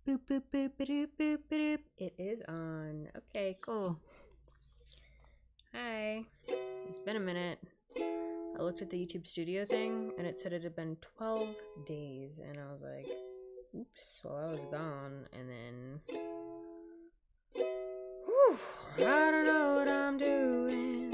Boop, boop, boop, boop, boop, boop. It is on. Okay, cool. Hi. It's been a minute. I looked at the YouTube studio thing and it said it had been 12 days. And I was like, oops, well, I was gone. And then. Whew, I don't know what I'm doing.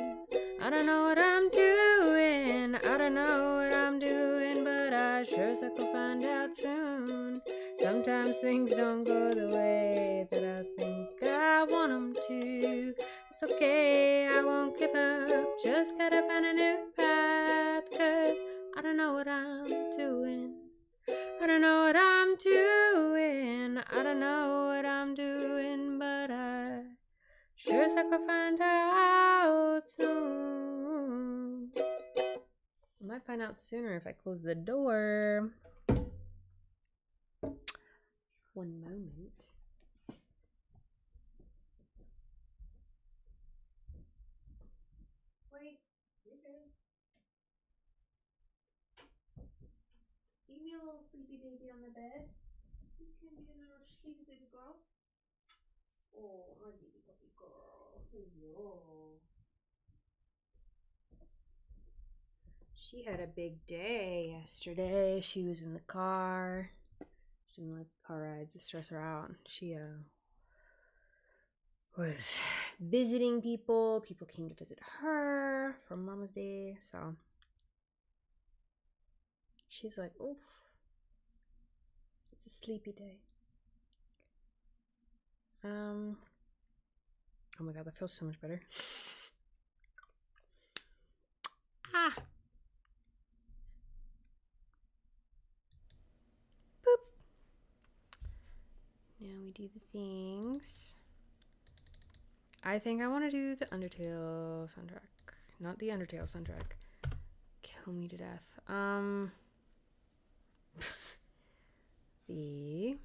I don't know what I'm doing. I don't know what I'm doing, but I sure as heck will find out soon. Sometimes things don't go the way that I think I want them to. It's okay, I won't give up. Just gotta find a new path, 'cause I don't know what I'm doing. I don't know what I'm doing. I don't know what I'm doing, but I sure as heck will find out soon. I might find out sooner if I close the door. One moment. Wait, you're good. You can be a little sleepy baby on the bed. You can be a little sleepy baby girl. Oh, my baby puppy girl. Whoa. She had a big day yesterday. She was in the car. She didn't like car rides to stress her out. She was visiting people. People came to visit her for Mama's Day. So she's like, oof, it's a sleepy day. Oh my god, that feels so much better. Ah. Boop. Now we do the things. I think I want to do the Undertale soundtrack. Not the Undertale soundtrack. Kill me to death. The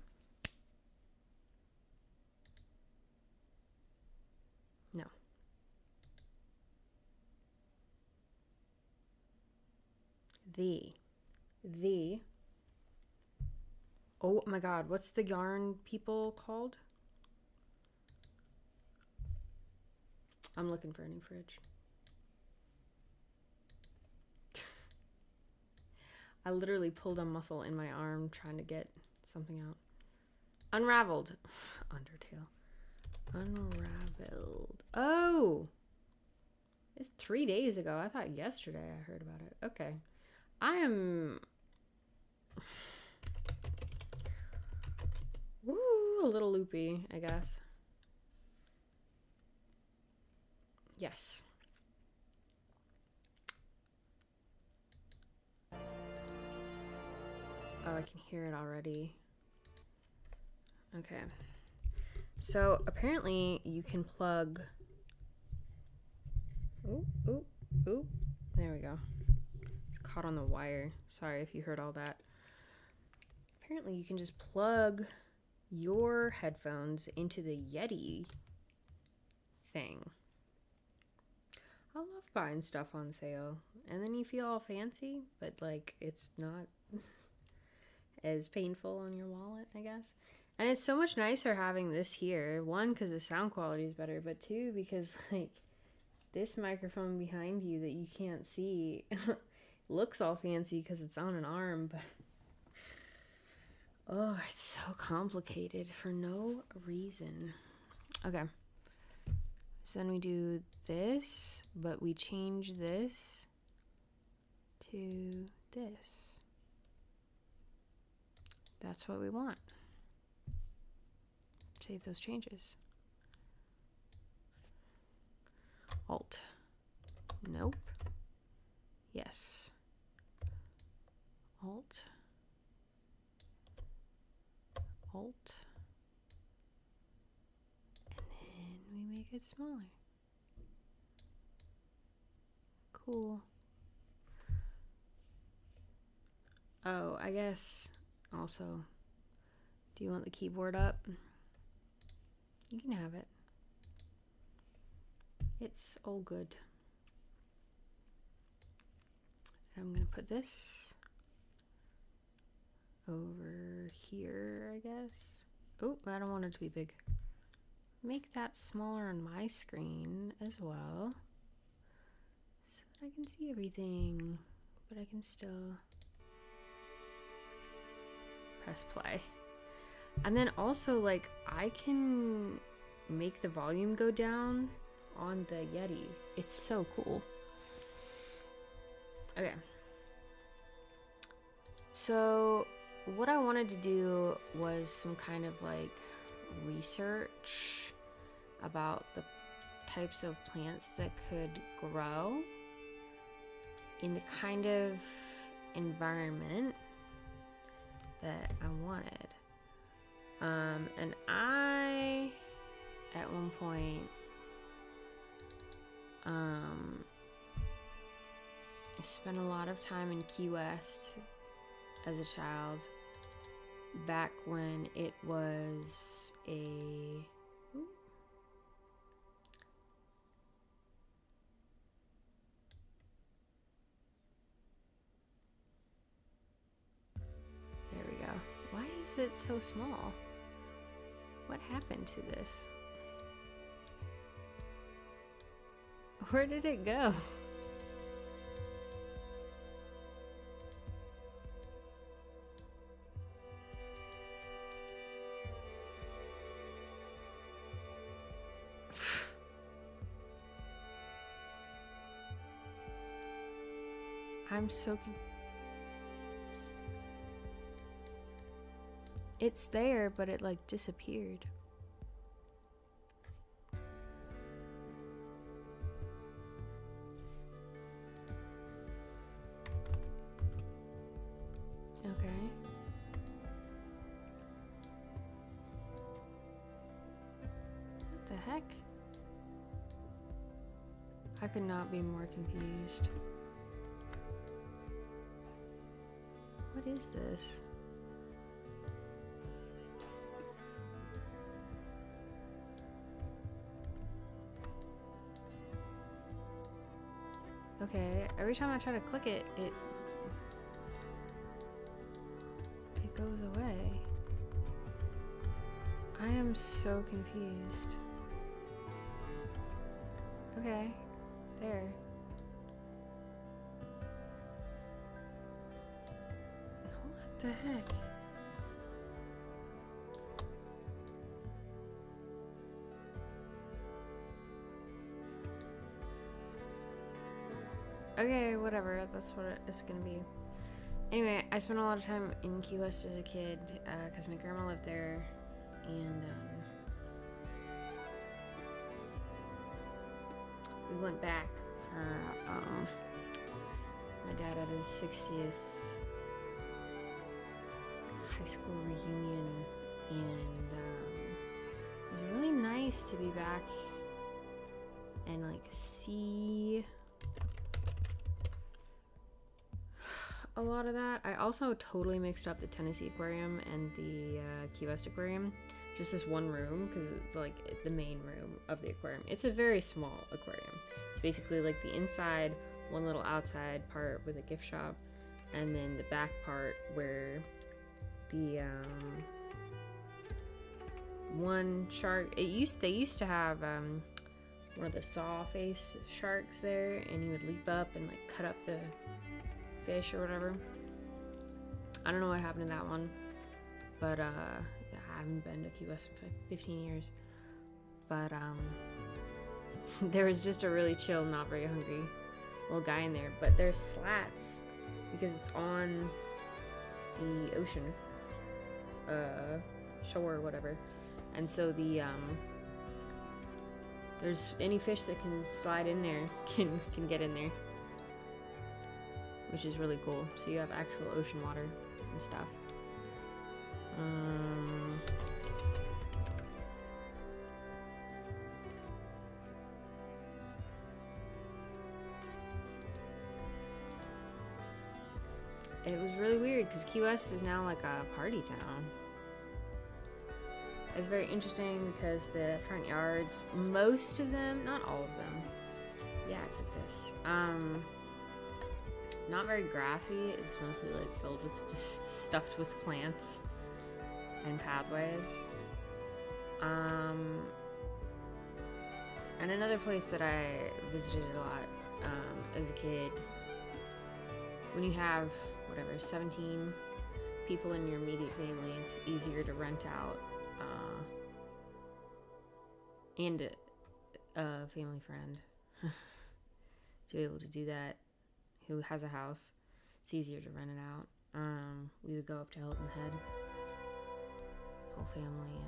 no. The oh my god, what's the yarn people called? I'm looking for a new fridge. I literally pulled a muscle in my arm trying to get something out. Unraveled. Undertale. Unraveled. Oh! It's 3 days ago. I thought yesterday I heard about it. Okay. I am... Woo! A little loopy, I guess. Yes. Oh, I can hear it already. Okay. So, apparently you can plug... Ooh, ooh, ooh. There we go. It's caught on the wire. Sorry if you heard all that. Apparently you can just plug your headphones into the Yeti thing. I love buying stuff on sale. And then you feel all fancy, but like it's not as painful on your wallet, I guess. And it's so much nicer having this here. One, because the sound quality is better, but two, because like this microphone behind you that you can't see looks all fancy because it's on an arm, but oh, it's so complicated for no reason. Okay. So then we do this, but we change this to this. That's what we want. Save those changes. Alt. Nope. Yes. Alt. Alt. And then we make it smaller. Cool. Oh, I guess also, do you want the keyboard up? You can have it. It's all good. And I'm gonna put this over here, I guess. Oh, I don't want it to be big. Make that smaller on my screen as well, so that I can see everything, but I can still press play. And then also, like, I can make the volume go down on the Yeti. It's so cool. Okay. So what I wanted to do was some kind of like research about the types of plants that could grow in the kind of environment that I wanted. And I, at one point, spent a lot of time in Key West as a child, back when it was a there we go. Why is it so small? What happened to this? Where did it go? I'm so confused. It's there, but it like disappeared. Okay. What the heck? I could not be more confused. What is this? Okay, every time I try to click it, it goes away. I am so confused. Okay, there. What the heck? Okay, whatever, that's what it's gonna be. Anyway, I spent a lot of time in Key West as a kid, because my grandma lived there, and we went back for my dad had his 60th high school reunion, and it was really nice to be back and like see a lot of that. I also totally mixed up the Tennessee Aquarium and the Key West Aquarium. Just this one room, because it's like the main room of the aquarium. It's a very small aquarium. It's basically like the inside, one little outside part with a gift shop, and then the back part where the one shark. They used to have one of the saw face sharks there, and he would leap up and like cut up the fish or whatever. I don't know what happened to that one, but yeah, I haven't been to Key West in 15 years. But there was just a really chill, not very hungry little guy in there. But there's slats because it's on the ocean, shore or whatever, and so the there's any fish that can slide in there can get in there, which is really cool. So you have actual ocean water and stuff. It was really weird because Key West is now like a party town. It's very interesting because the front yards, most of them, not all of them, yeah, it's like this. Not very grassy. It's mostly like filled with just stuffed with plants and pathways. Um, and another place that I visited a lot as a kid, when you have, whatever, 17 people in your immediate family, it's easier to rent out and a family friend to be able to do that who has a house. It's easier to rent it out. We would go up to Hilton Head, whole family,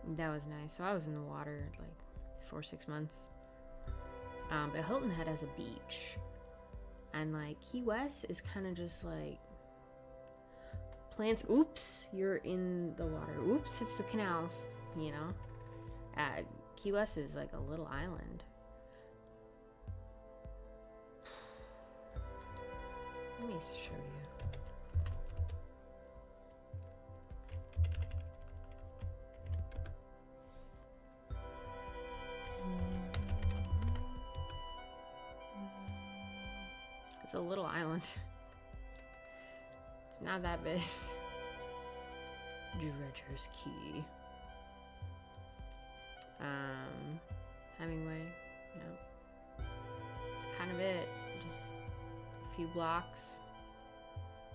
and that was nice. So I was in the water like 4 or 6 months. But Hilton Head has a beach, and like Key West is kind of just like plants. Oops, you're in the water. Oops, it's the canals. You know, Key West is like a little island. Let me show you. It's a little island. It's not that big. Dredger's Key. Hemingway. No. It's kind of it. Just a few blocks.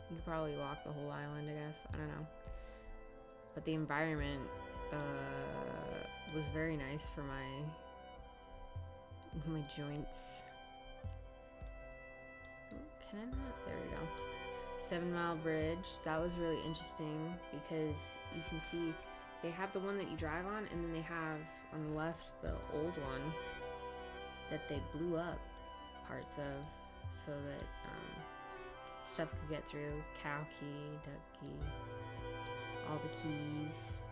You could probably walk the whole island, I guess. I don't know. But the environment was very nice for my joints. Can I not? There we go. 7 Mile Bridge. That was really interesting because you can see they have the one that you drive on, and then they have on the left the old one that they blew up parts of so that stuff could get through. Cow key, duck key, all the keys.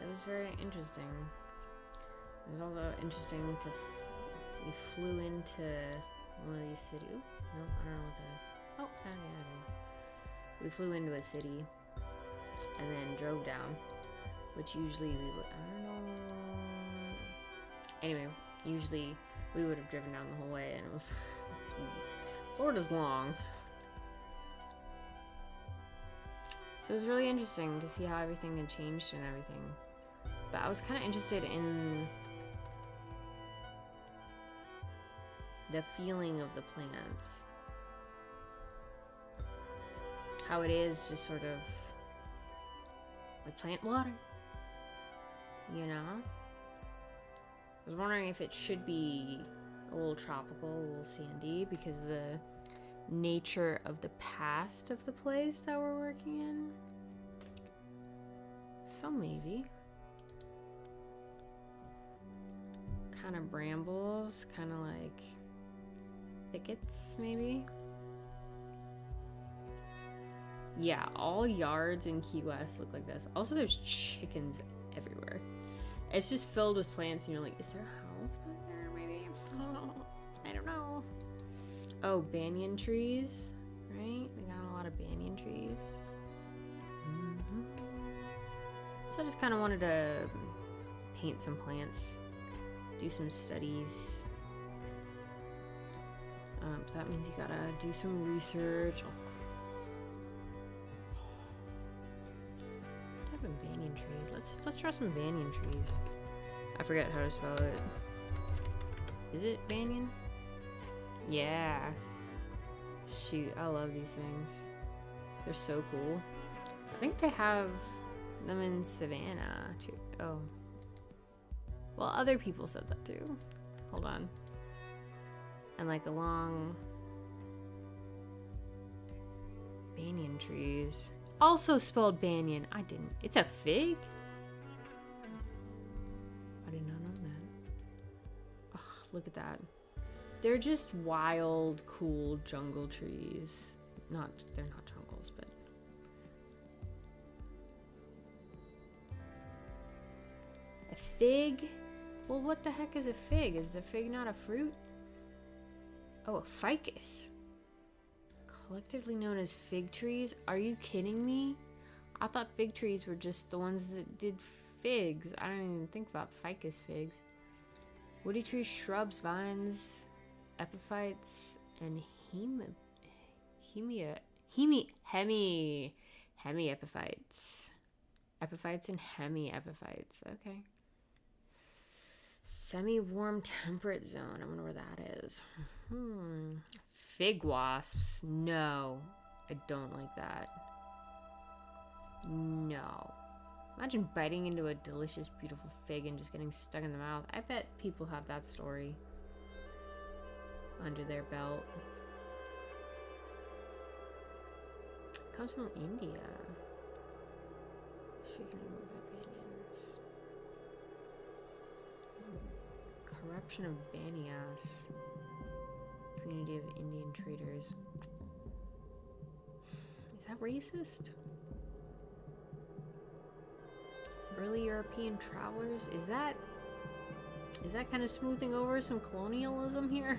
It was very interesting. It was also interesting to we flew into one of these cities. Nope, I don't know what that is. Oh, yeah. We flew into a city and then drove down, which usually we would, I don't know. Anyway, usually we would have driven down the whole way, and it was, Florida's long. So it was really interesting to see how everything had changed and everything. But I was kind of interested in the feeling of the plants. How it is just sort of like plant water, you know? I was wondering if it should be a little tropical, a little sandy, because of the nature of the past of the place that we're working in. So maybe. Kind of brambles, kind of like thickets, maybe. Yeah, all yards in Key West look like this. Also, there's chickens everywhere. It's just filled with plants, and you're like, is there a house back there, maybe? Oh, I don't know. Oh, banyan trees, right? They got a lot of banyan trees. Mm-hmm. So I just kind of wanted to paint some plants, do some studies. So that means you gotta do some research. Oh. Type of banyan trees. Let's try some banyan trees. I forget how to spell it. Is it banyan? Yeah. Shoot, I love these things. They're so cool. I think they have them in Savannah too. Oh. Well, other people said that too. Hold on. And like along banyan trees. Also spelled banyan. I didn't. It's a fig? I did not know that. Oh, look at that. They're just wild, cool jungle trees. They're not jungles, but. A fig? Well, what the heck is a fig? Is the fig not a fruit? Oh, a ficus. Collectively known as fig trees? Are you kidding me? I thought fig trees were just the ones that did figs. I didn't even think about ficus figs. Woody trees, shrubs, vines, epiphytes, and Hemiepiphytes. Epiphytes and hemiepiphytes. Okay. Semi-warm temperate zone. I wonder where that is. Fig wasps. No. I don't like that. No. Imagine biting into a delicious, beautiful fig and just getting stuck in the mouth. I bet people have that story under their belt. It comes from India. Opinions. Corruption of Banias. Community of Indian traders. Is that racist? Early European travelers? Is that kind of smoothing over some colonialism here?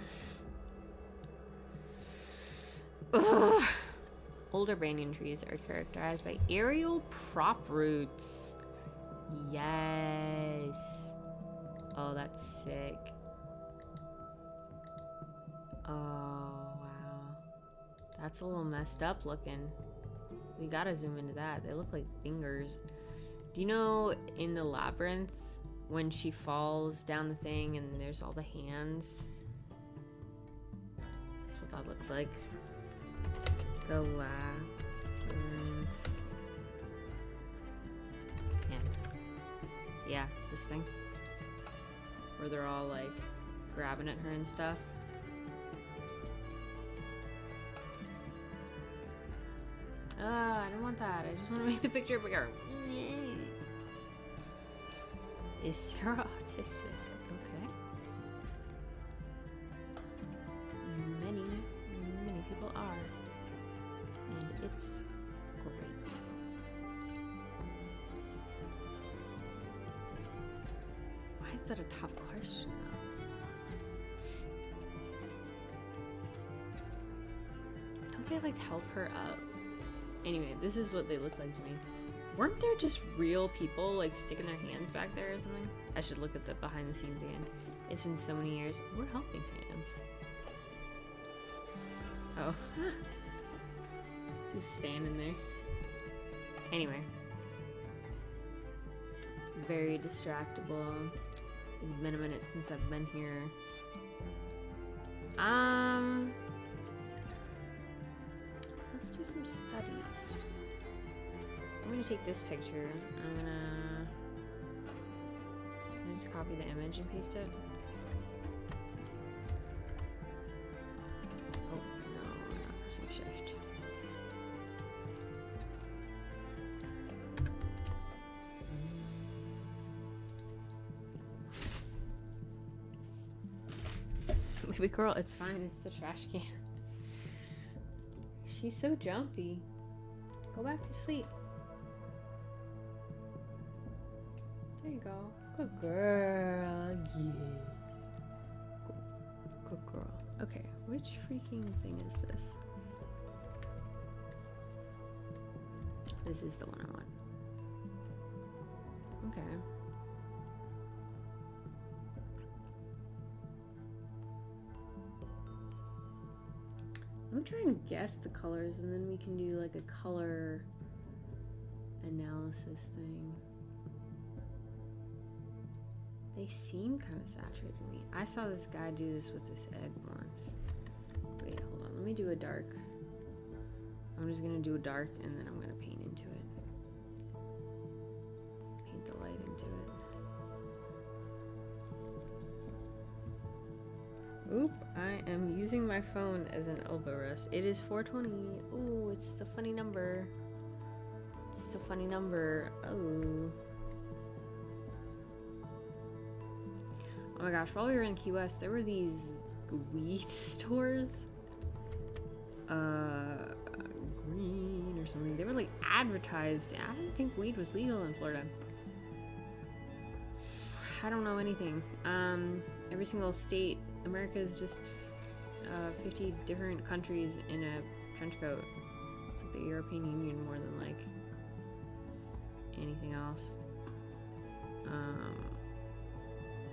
Ugh. Older banyan trees are characterized by aerial prop roots. Yes. Oh, that's sick. Oh, wow. That's a little messed up looking. We gotta zoom into that. They look like fingers. Do you know in the labyrinth when she falls down the thing and there's all the hands? That's what that looks like. The labyrinth. Hands. Yeah, this thing. Where they're all like grabbing at her and stuff. I don't want that. I just want to make the picture bigger. Is Sarah autistic? Okay. Many people are. And it's great. Why is that a tough question though? Don't they like help her up? Anyway, this is what they look like to me. Weren't there just real people like sticking their hands back there or something? I should look at the behind the scenes again. It's been so many years. We're helping hands. Oh. Just standing there. Anyway. Very distractible. It's been a minute since I've been here. Let's do some studies. I'm gonna take this picture. Can I just copy the image and paste it? Oh, no, I'm not pressing shift. Baby girl, it's fine. It's the trash can. She's so jumpy. Go back to sleep. There you go. Good girl. Yes. Good girl. Okay, which freaking thing is this? This is the one I want. Okay. I'm trying to guess the colors and then we can do like a color analysis thing. They seem kind of saturated to me. I saw this guy do this with this egg once. Wait, hold on. Let me do a dark. I'm just going to do a dark and then I'm going to paint into it. Paint the light into it. Oop, I am using my phone as an elbow rest. It is 4:20. Ooh, it's the funny number. It's the funny number. Oh. Oh my gosh, while we were in Key West, there were these weed stores. Green or something. They were like advertised. I didn't think weed was legal in Florida. I don't know anything. Every single state, America is just 50 different countries in a trench coat. It's like the European Union more than like anything else.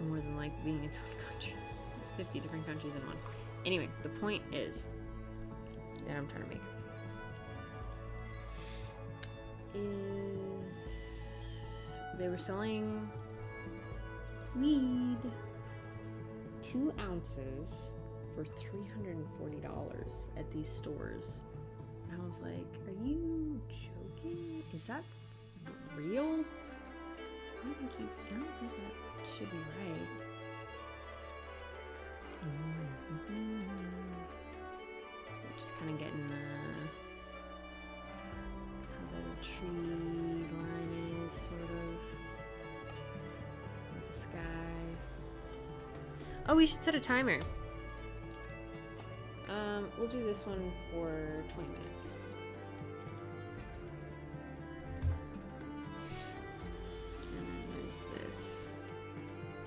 More than like being its own country. 50 different countries in one. Anyway, the point is that I'm trying to make. is they were selling weed 2 ounces for $340 at these stores. And I was like, are you joking? Is that real? I don't think that should be right. So just kind of getting how the tree line is, sort of, with the sky. Oh, we should set a timer. We'll do this one for 20 minutes. And then there's this.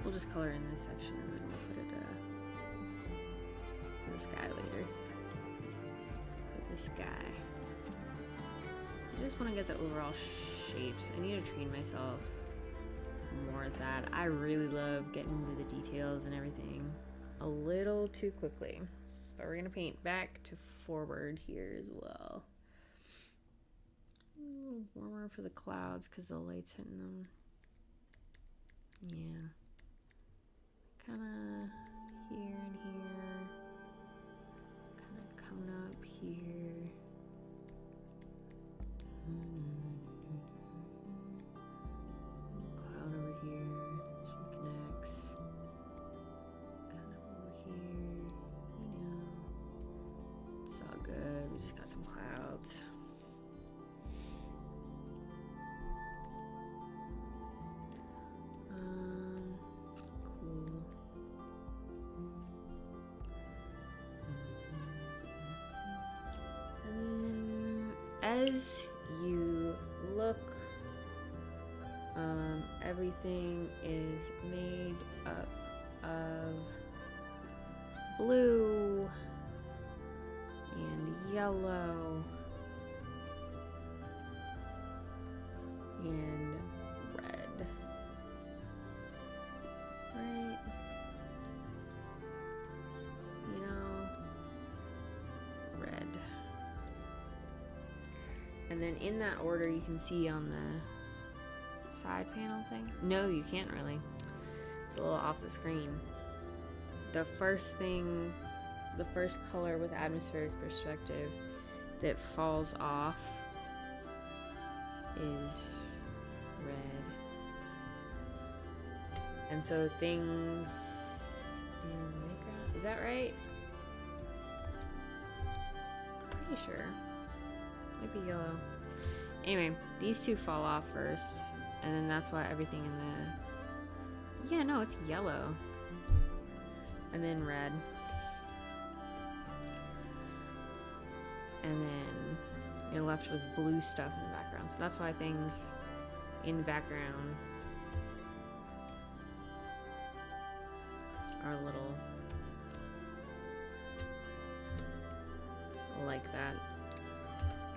We'll just color in this section and then we'll put it for the sky later. Put the sky. I just want to get the overall shapes. I need to train myself more at that. I really love getting into the details and everything a little too quickly. But we're gonna paint back to forward here as well. A little warmer for the clouds because the light's hitting them. Yeah. Kind of here and here. Kind of coming up here. Cloud over here. This one connects. Kind of over here. It's all good. We just got some clouds. Cool. And then as you look, everything is made up of blue and yellow and red, right? You know, red. And then in that order, you can see on the side panel thing. No, you can't really. It's a little off the screen. The first thing, the first color with atmospheric perspective that falls off is red. And so things in the background, is that right? I'm pretty sure. Might be yellow. Anyway, these two fall off first, and then that's why everything in the... Yeah, no, it's yellow. And then red. And then you're left with blue stuff in the background. So that's why things in the background are a little like that.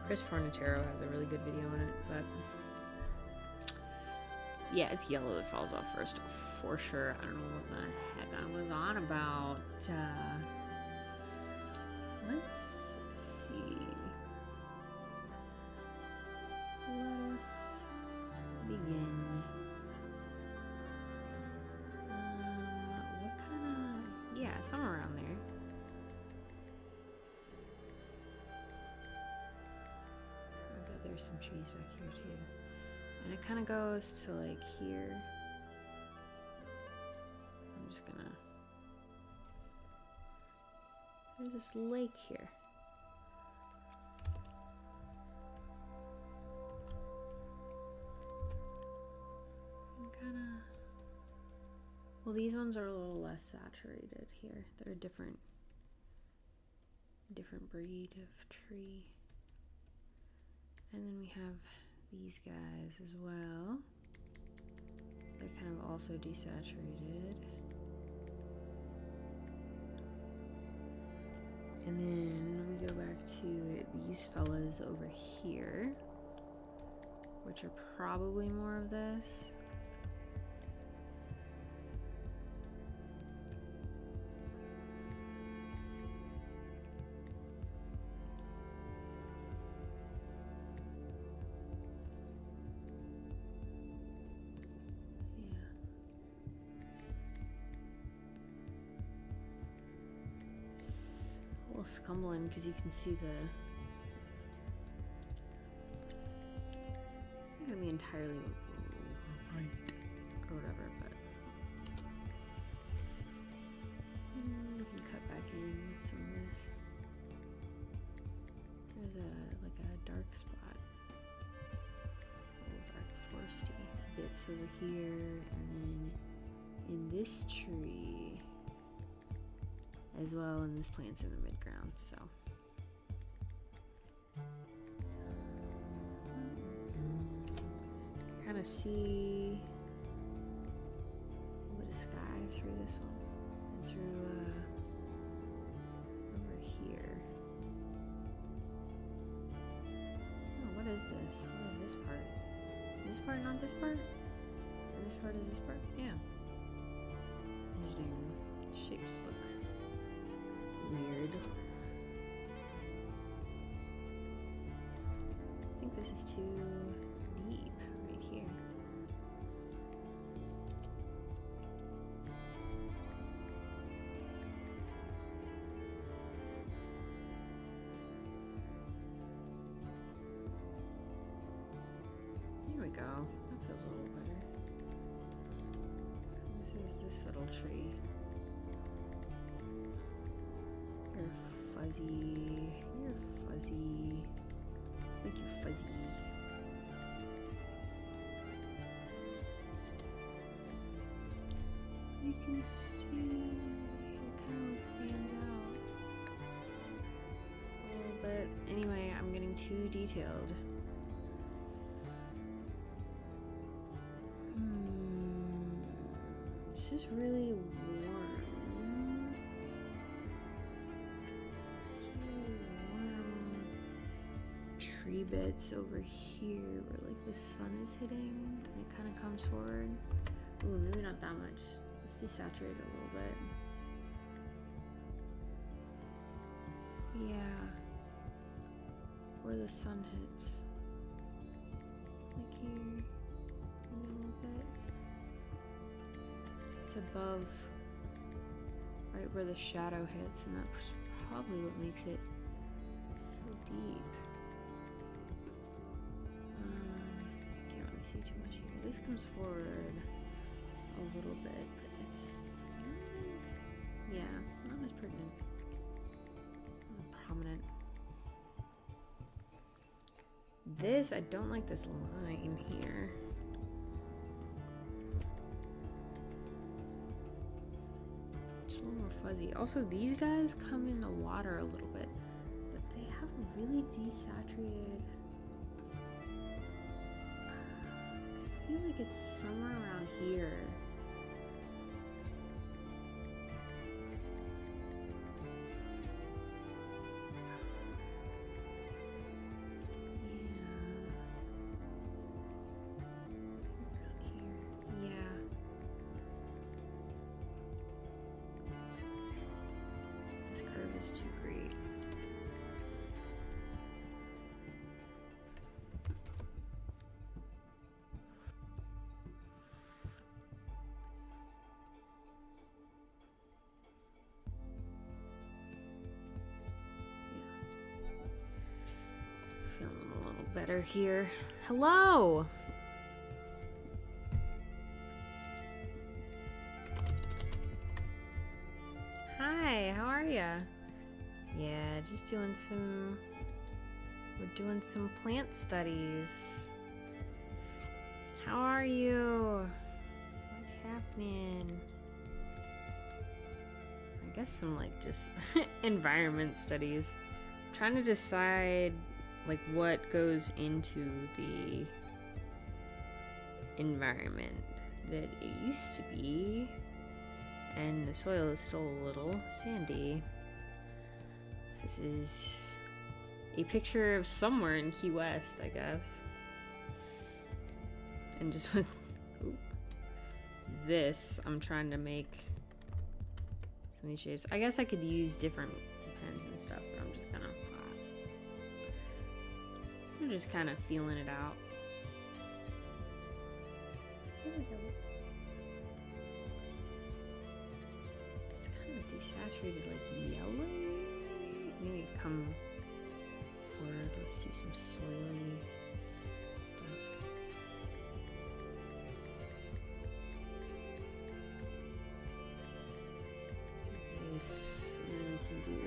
Chris Fornatero has a really good video on it, but yeah, it's yellow that falls off first for sure. I don't know what the heck I was on about. Let's see. Let us begin. What kind of... Yeah, somewhere around there. I bet there's some trees back here too. And it kind of goes to like here. I'm just gonna... There's this lake here. And kind of... Well, these ones are a little less saturated here. They're a different breed of tree. And then we have these guys as well. They're kind of also desaturated. And then we go back to these fellas over here, which are probably more of this. little scumbling because you can see the... It's not gonna be entirely right or whatever, but we can cut back in some of this. There's a dark spot, a little dark foresty bits over here, and then in this tree as well, and this plant's in the midground, so. Kind of see a bit of sky through this one, and through over here. Oh, what is this? What is this part? Is this part not this part? And this part is this part? Yeah. Interesting. Shapes look weird. I think this is too deep right here. There we go. That feels a little better. This is this little tree. You're fuzzy. You're fuzzy. Let's make you fuzzy. You can see it kind of fans out a little bit. Anyway, I'm getting too detailed. This is really warm. Tree bits over here where like the sun is hitting and it kind of comes forward. Ooh, maybe not that much. Let's desaturate it a little bit. Yeah. Where the sun hits. Like here. Maybe a little bit. It's above right where the shadow hits, and that's probably what makes it so deep. Can't really see too much here. This comes forward a little bit, but it's not as, yeah, not as pregnant, not prominent. This, I don't like this line here. It's a little more fuzzy. Also, these guys come in the water a little bit, but they have a really desaturated... I feel like it's somewhere around here. Is too great. Feeling a little better here. Hello. Hi, how are ya? Yeah, just doing some, we're doing some plant studies. How are you? What's happening? I guess some like just environment studies. I'm trying to decide like what goes into the environment that it used to be, and the soil is still a little sandy. This is a picture of somewhere in Key West, I guess. And just with this, I'm trying to make some of these shapes. I guess I could use different pens and stuff, but I'm just kind of feeling it out. I feel like it's kind of desaturated, like yellow. do some swirly stuff. Do this, and then we can do.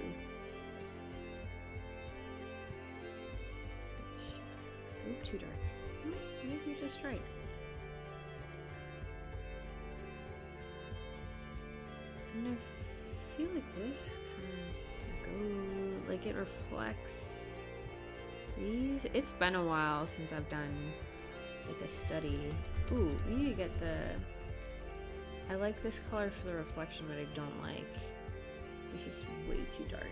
So too dark. Maybe you're just right. And I feel like this kind of like it reflects these. It's been a while since I've done like a study. Ooh, we need to get the. I like this color for the reflection, but I don't like. This is way too dark.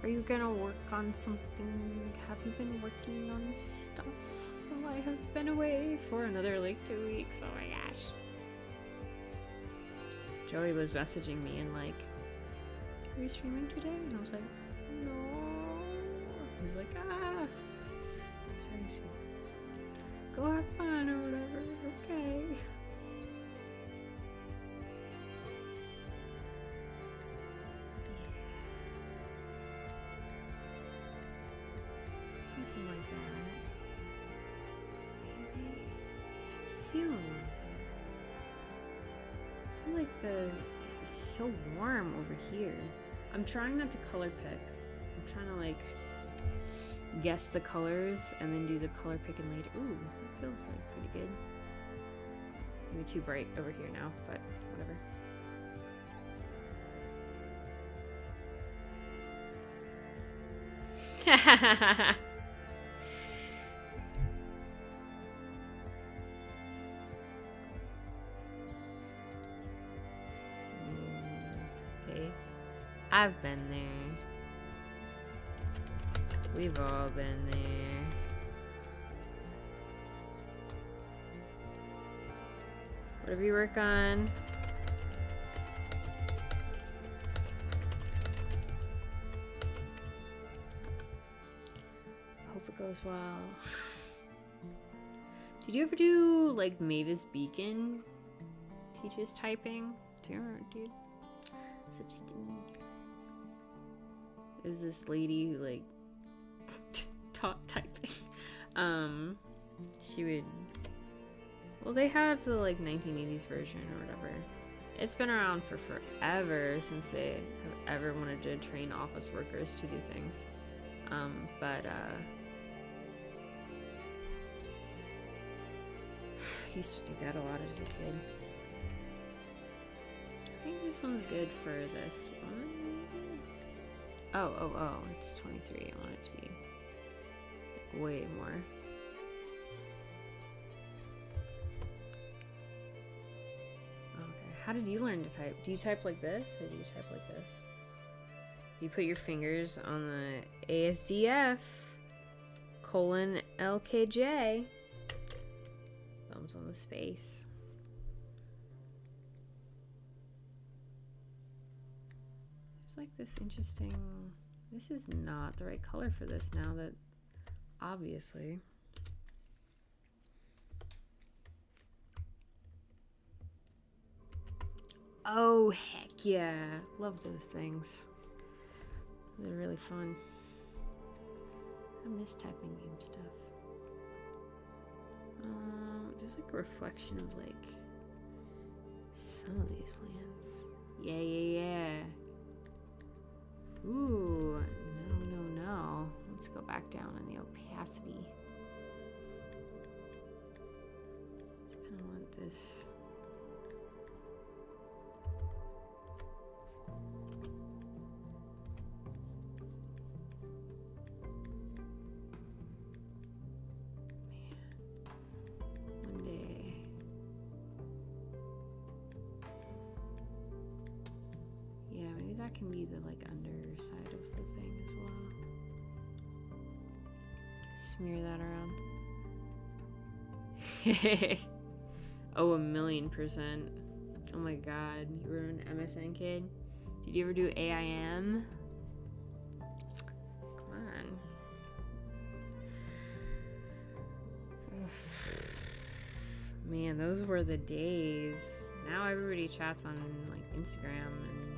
Are you gonna work on something? Have you been working on stuff while I have been away for another like 2 weeks? Oh my gosh. Joey was messaging me and like, are you streaming today? And I was like, no. He was like, ah. It's very sweet. Go have fun or whatever. Okay. Something like that. Maybe it's feeling. I feel like it's so warm over here. I'm trying not to color pick. I'm trying to like guess the colors and then do the color picking later. Ooh, that feels like pretty good. Maybe too bright over here now, but whatever. I've been there. We've all been there. Whatever you work on. Hope it goes well. Did you ever do like Mavis Beacon teaches typing? Do you remember, dude? Such steamy. There's this lady who like taught typing. She would. Well, they have the like 1980s version or whatever. It's been around for forever since they have ever wanted to train office workers to do things. But used to do that a lot as a kid. I think this one's good for this one. Oh, it's 23. I want it to be like way more. Okay, how did you learn to type? Do you type like this or do you type like this? Do you put your fingers on the ASDF :LKJ? Thumbs on the space. Like this interesting. This is not the right color for this now that obviously. Oh heck yeah, love those things. They're really fun. I miss typing game stuff. There's like a reflection of like some of these plants. Yeah. Ooh, no. Let's go back down on the opacity. Just kind of want this. Man, one day. Yeah, maybe that can be the like underside of the thing as well. Smear that around. Oh, 1,000,000%. Oh my god, you were an MSN kid? Did you ever do AIM? Come on. Man, those were the days. Now everybody chats on like Instagram and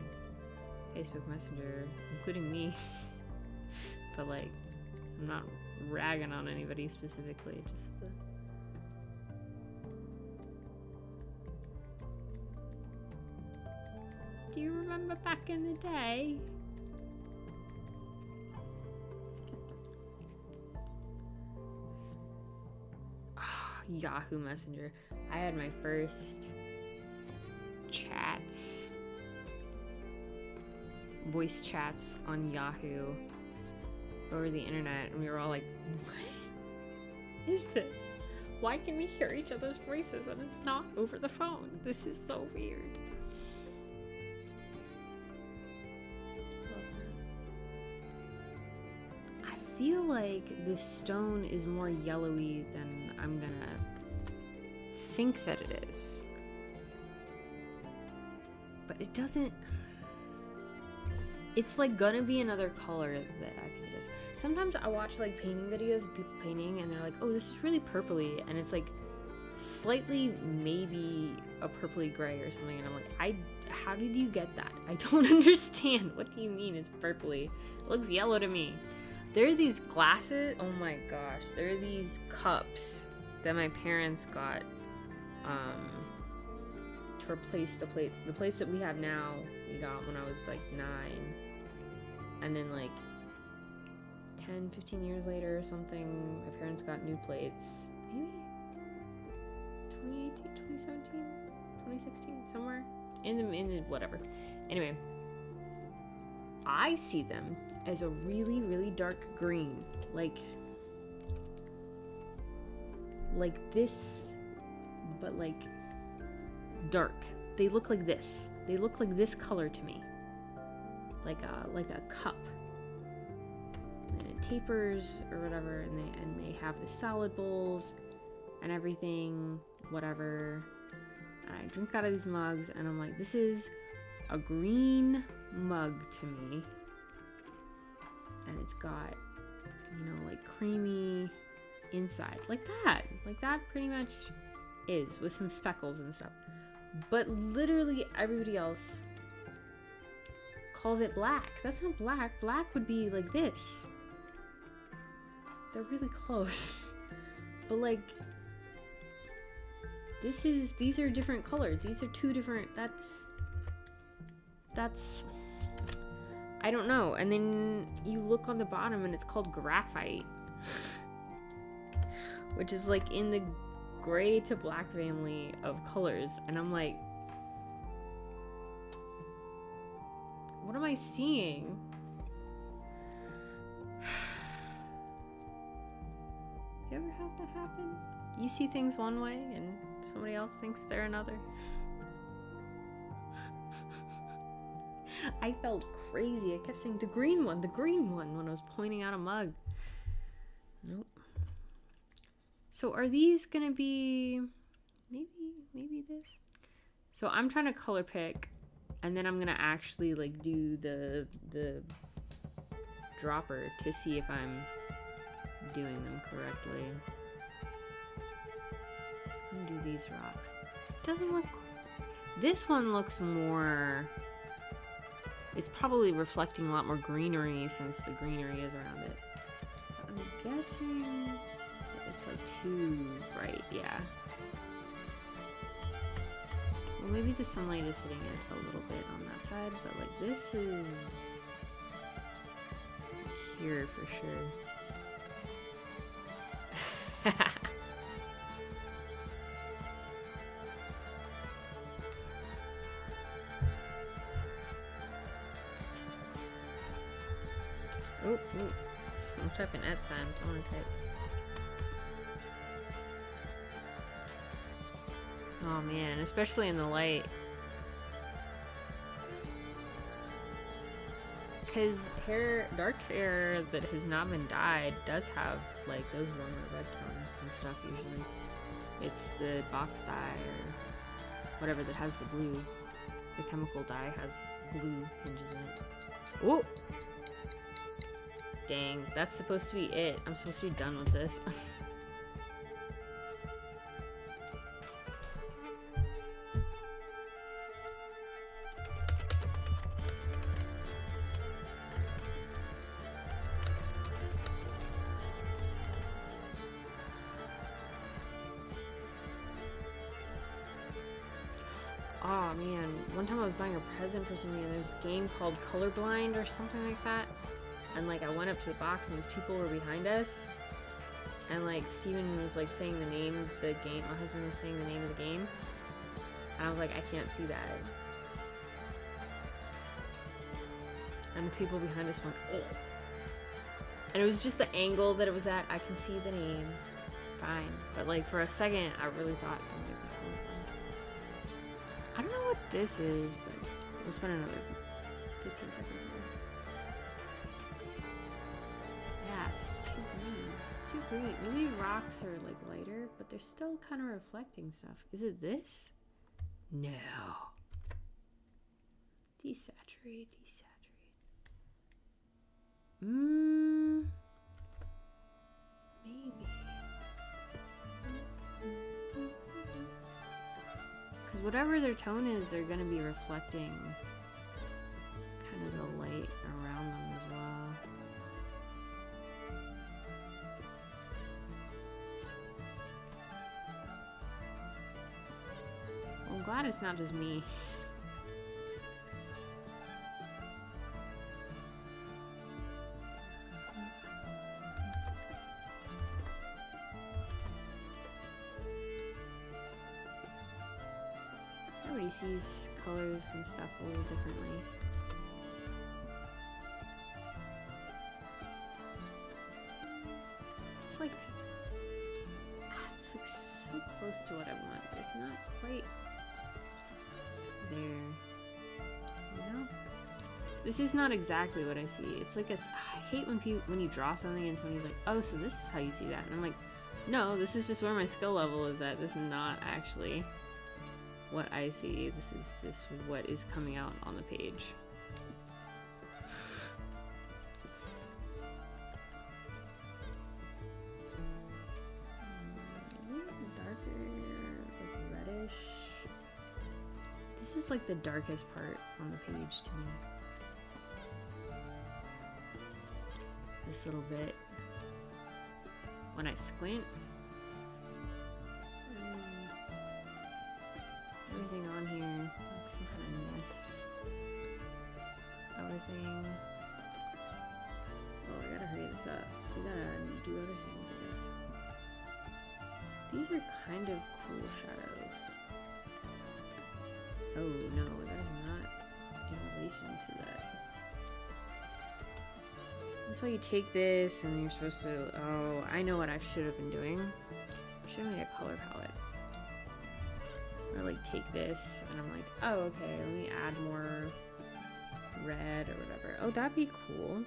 Facebook Messenger, including me. But like, I'm not ragging on anybody specifically, just the... Do you remember back in the day? Yahoo Messenger. I had my first chats, voice chats on Yahoo over the internet, and we were all like, what is this? Why can we hear each other's voices and it's not over the phone? This is so weird. I feel like this stone is more yellowy than I'm gonna think that it is. But it doesn't... It's like gonna be another color that I think it is. Sometimes I watch like painting videos of people painting and they're like, oh, this is really purpley, and it's like slightly maybe a purpley gray or something, and I'm like, how did you get that? I don't understand. What do you mean it's purpley? It looks yellow to me. There are these glasses, oh my gosh, there are these cups that my parents got to replace the plates. The plates that we have now, we got when I was like 9. And then like 10, 15 years later or something, my parents got new plates. Maybe 2018, 2017, 2016, somewhere in the whatever. Anyway, I see them as a really, really dark green, like this, but like dark. They look like this. They look like this color to me, like a cup. And it tapers or whatever, and they have the salad bowls and everything, whatever. And I drink out of these mugs, and I'm like, this is a green mug to me, and it's got, you know, like creamy inside, like that pretty much is, with some speckles and stuff. But literally everybody else calls it black. That's not black. Black would be like this. They're really close. But like, these are different colors. These are two different, that's I don't know. And then you look on the bottom and it's called graphite, which is like in the gray to black family of colors. And I'm like, what am I seeing? You ever have that happen? You see things one way and somebody else thinks they're another. I felt crazy. I kept saying the green one when I was pointing out a mug. Nope. So are these gonna be maybe this? So I'm trying to color pick, and then I'm gonna actually like do the dropper to see if I'm doing them correctly. I'm gonna do these rocks. It doesn't look... This one looks more... It's probably reflecting a lot more greenery since the greenery is around it. I'm guessing it's like too bright, yeah. Well, maybe the sunlight is hitting it a little bit on that side, but like this is here for sure. Oh, I'm typing at signs. I want to type. Oh man, especially in the light. Because dark hair that has not been dyed does have like those warmer red tones and stuff usually. It's the box dye or whatever that has the blue. The chemical dye has blue hinges in it. Oh! Dang, that's supposed to be it. I'm supposed to be done with this. Oh man, one time I was buying a present for somebody and there's this game called Colorblind or something like that. And like I went up to the box and these people were behind us. And like Steven was like saying the name of the game. My husband was saying the name of the game. And I was like, I can't see that. And the people behind us went, oh. And it was just the angle that it was at. I can see the name. Fine. But like for a second, I really thought it was fun. I don't know what this is, but we'll spend another 15 seconds on this. Yeah, it's too green. It's too green. Maybe rocks are like lighter, but they're still kind of reflecting stuff. Is it this? No. Desaturate. Maybe. Because whatever their tone is, they're going to be reflecting kind of the light around them as well. Well, I'm glad it's not just me. Everybody sees colors and stuff a little differently. It's like so close to what I want. It's not quite there. You know? This is not exactly what I see. It's like I hate when you draw something and somebody's like, oh, so this is how you see that. And I'm like, no, this is just where my skill level is at. This is not actually what I see. This is just what is coming out on the page. Darker, like reddish. This is like the darkest part on the page to me. This little bit. When I squint, everything on here, like some kind of nest. Other thing. Oh, I gotta hurry this up. We gotta do other things, I guess. These are kind of cool shadows. Oh no, that is not in relation to that. That's why you take this and you're supposed to, oh, I know what I should have been doing. I should have made a color palette. Or like take this and I'm like, oh, okay, let me add more red or whatever. Oh, that'd be cool.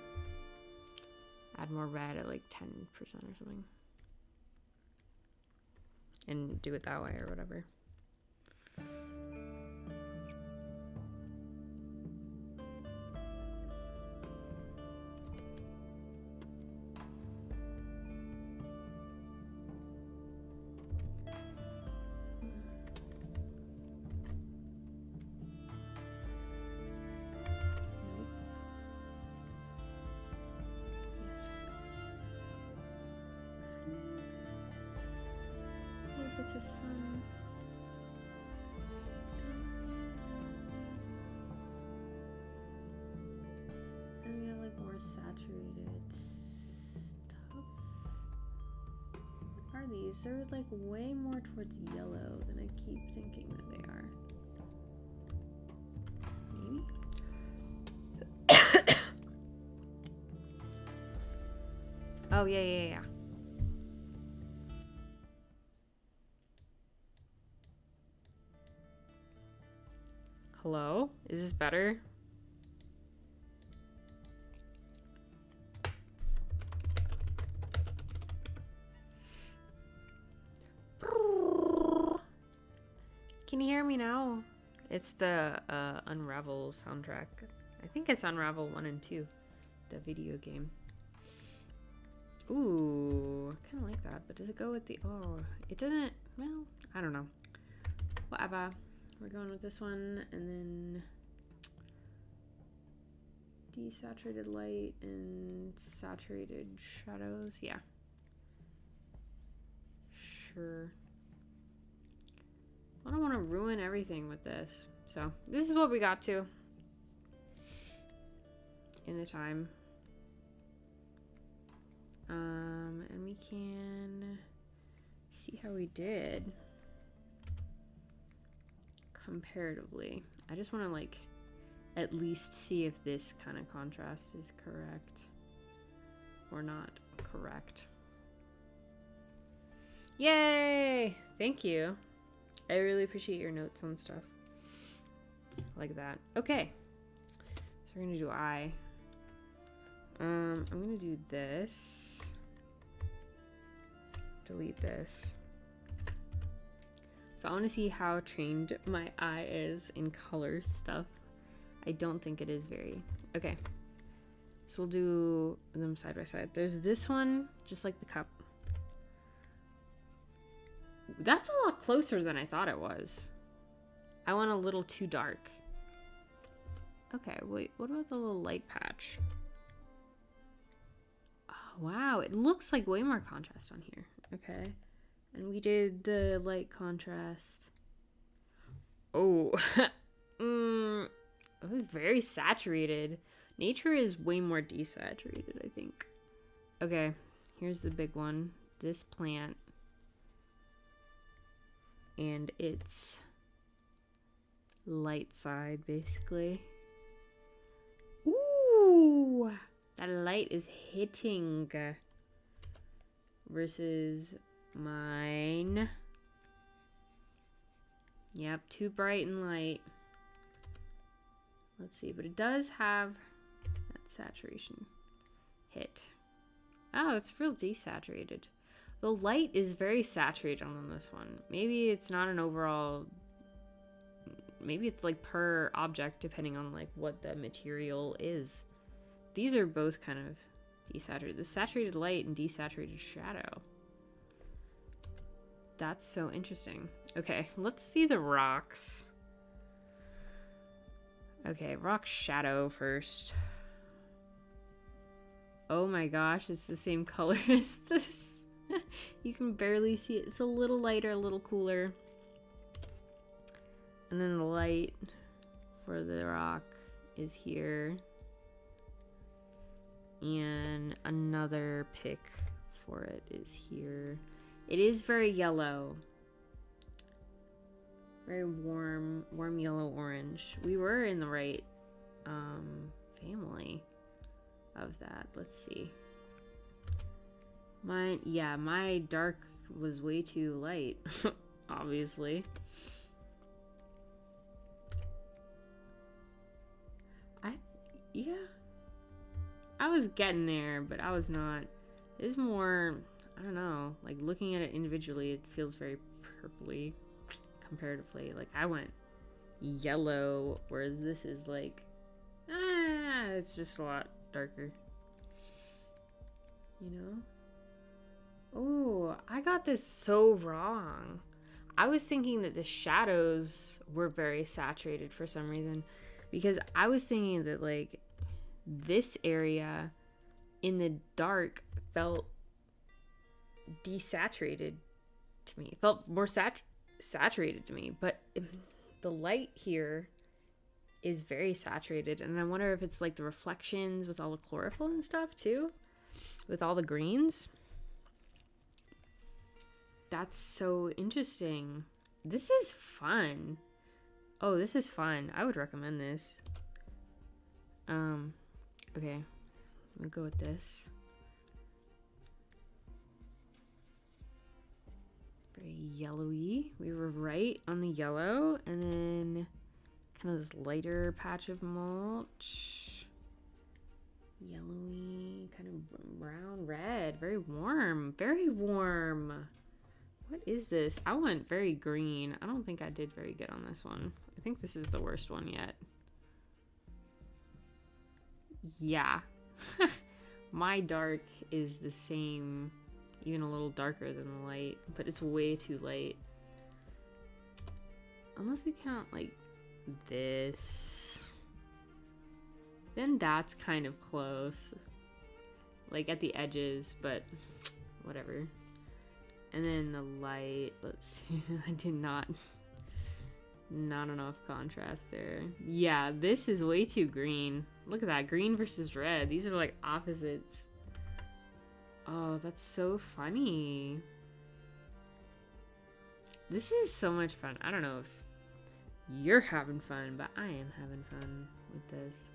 Add more red at like 10% or something. And do it that way or whatever. Bits of sun. And we have like more saturated stuff. What are these? They're like way more towards yellow than I keep thinking that they are. Maybe? Oh, yeah. Hello? Is this better? Can you hear me now? It's the Unravel soundtrack. I think it's Unravel 1 and 2, the video game. Ooh, I kind of like that, but does it go with the... Oh, it doesn't... Well, I don't know. Whatever. We're going with this one, and then desaturated light and saturated shadows. Yeah. Sure. don't want to ruin everything with this. So this is what we got to in the time. And we can see how we did comparatively. I just want to like at least see if this kind of contrast is correct or not correct. Yay! Thank you. I really appreciate your notes on stuff like that. Okay, so we're gonna do eye. I'm gonna do this. Delete this. So I want to see how trained my eye is in color stuff. I don't think it is very. Okay, so we'll do them side by side. There's this one, just like the cup. That's a lot closer than I thought it was. I went a little too dark. Okay, wait, what about the little light patch? Oh, wow, it looks like way more contrast on here. Okay, and we did the light contrast. Oh, it was very saturated. Nature is way more desaturated, I think. Okay, here's the big one. This plant. And its light side, basically. Ooh! That light is hitting. Versus mine. Yep, too bright and light. Let's see, but it does have that saturation hit. Oh, it's real desaturated. The light is very saturated on this one. Maybe it's not an overall, maybe it's like per object depending on like what the material is. These are both kind of desaturated. The saturated light and desaturated shadow. That's so interesting. Okay, let's see the rocks. Okay, rock shadow first. Oh my gosh, it's the same color as this. You can barely see it. It's a little lighter, a little cooler. And then the light for the rock is here. And another pick for it is here. It is very yellow. Very warm yellow orange. We were in the right family of that. Let's see. My dark was way too light, obviously. I was getting there, but I was not. It's more, I don't know, like looking at it individually, it feels very purpley comparatively. Like I went yellow, whereas this is like, it's just a lot darker. You know? Oh, I got this so wrong. I was thinking that the shadows were very saturated for some reason, because I was thinking that like this area in the dark felt desaturated to me. It felt more saturated to me, but the light here is very saturated, and I wonder if it's like the reflections with all the chlorophyll and stuff too, with all the greens. That's so interesting. This is fun. Oh, this is fun. I would recommend this. Okay. I'm gonna go with this. Very yellowy. We were right on the yellow, and then kind of this lighter patch of mulch. Yellowy, kind of brown red. Very warm. Very warm. What is this? I went very green. I don't think I did very good on this one. I think this is the worst one yet. Yeah. My dark is the same, even a little darker than the light, but it's way too light. Unless we count like this. Then that's kind of close. Like at the edges, but whatever. And then the light, let's see, I did not Not enough contrast there. Yeah, this is way too green. Look at that, green versus red. These are like opposites. Oh, that's so funny. This is so much fun. I don't know if you're having fun, but I am having fun with this.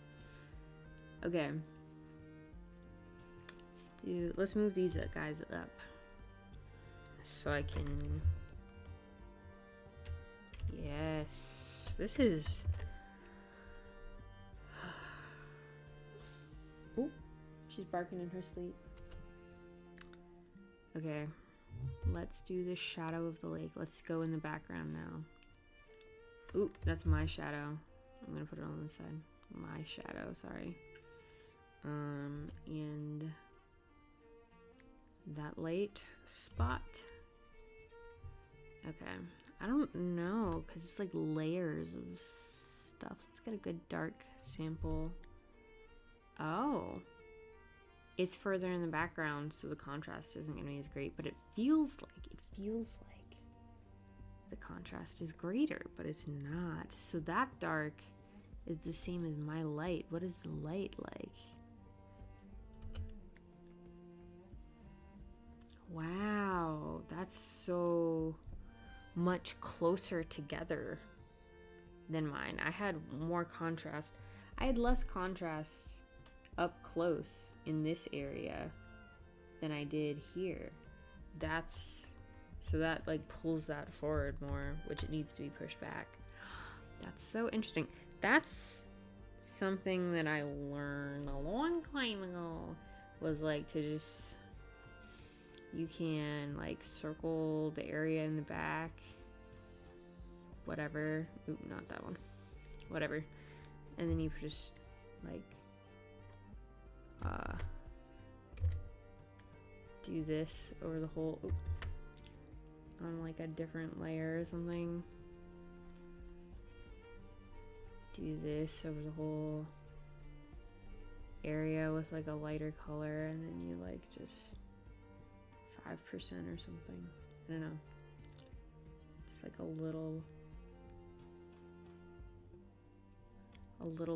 Okay. Let's move these guys up so I can. Yes, this is. Oh, she's barking in her sleep. Okay, let's do the shadow of the lake. Let's go in the background now. Ooh, that's my shadow. I'm gonna put it on the side. My shadow, sorry. And that light spot. Okay, I don't know because it's like layers of stuff. Let's get a good dark sample. Oh, it's further in the background, so the contrast isn't gonna be as great, but it feels like the contrast is greater, but it's not. So that dark is the same as my light. What is the light like? Wow, that's so much closer together than mine. I had more contrast. I had less contrast up close in this area than I did here. So that like pulls that forward more, which it needs to be pushed back. That's so interesting. That's something that I learned a long time ago, was like to just, you can like circle the area in the back, whatever. Ooh, not that one. Whatever. And then you just like do this over the whole, on like a different layer or something. Do this over the whole area with like a lighter color, and then you like just 5% or something. I don't know. It's like a little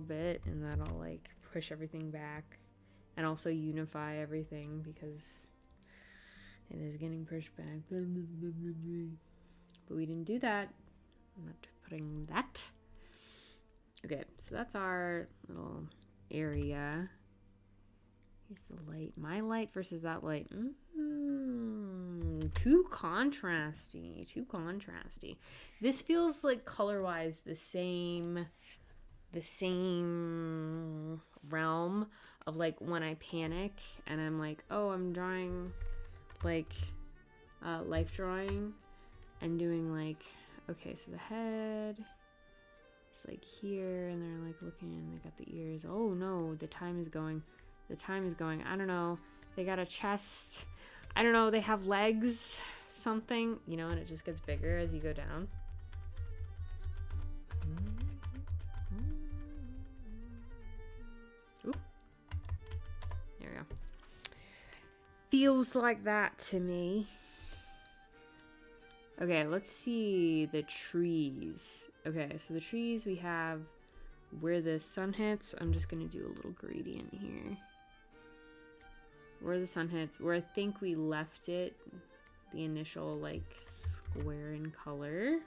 bit, and that'll like push everything back and also unify everything because it is getting pushed back. But we didn't do that. I'm not putting that. Okay, so that's our little area. Here's the light. My light versus that light. Too contrasty. Too contrasty. This feels like color-wise the same realm of like when I panic and I'm like, oh, I'm drawing like life drawing and doing like, okay, so the head is like here and they're like looking, they got the ears. Oh no, the time is going. I don't know, they got a chest, I don't know, they have legs, something, you know, and it just gets bigger as you go down. Ooh. There we go. Feels like that to me. Okay, let's see the trees. Okay, so the trees we have where the sun hits. I'm just gonna do a little gradient here. Where the sun hits, where I think we left it, the initial like square in color.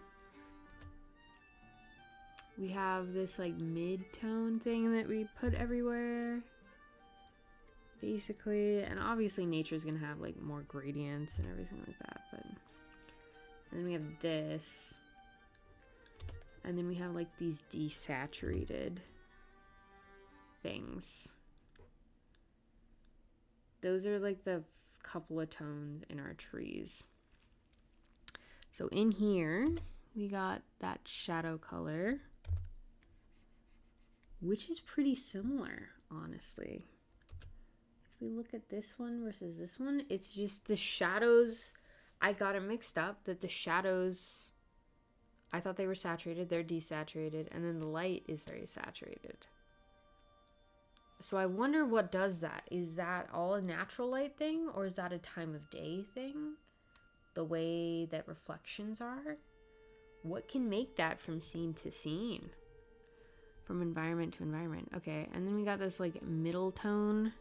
We have this like mid-tone thing that we put everywhere, basically, and obviously nature's gonna have like more gradients and everything like that, but and then we have this, and then we have like these desaturated things. Those are like the couple of tones in our trees. So in here we got that shadow color, which is pretty similar, honestly. If we look at this one versus this one, it's just the shadows, I got it mixed up, that the shadows, I thought they were saturated, they're desaturated, and then the light is very saturated. So I wonder what does that. Is that all a natural light thing, or is that a time of day thing? The way that reflections are? What can make that from scene to scene? From environment to environment. Okay, and then we got this like middle tone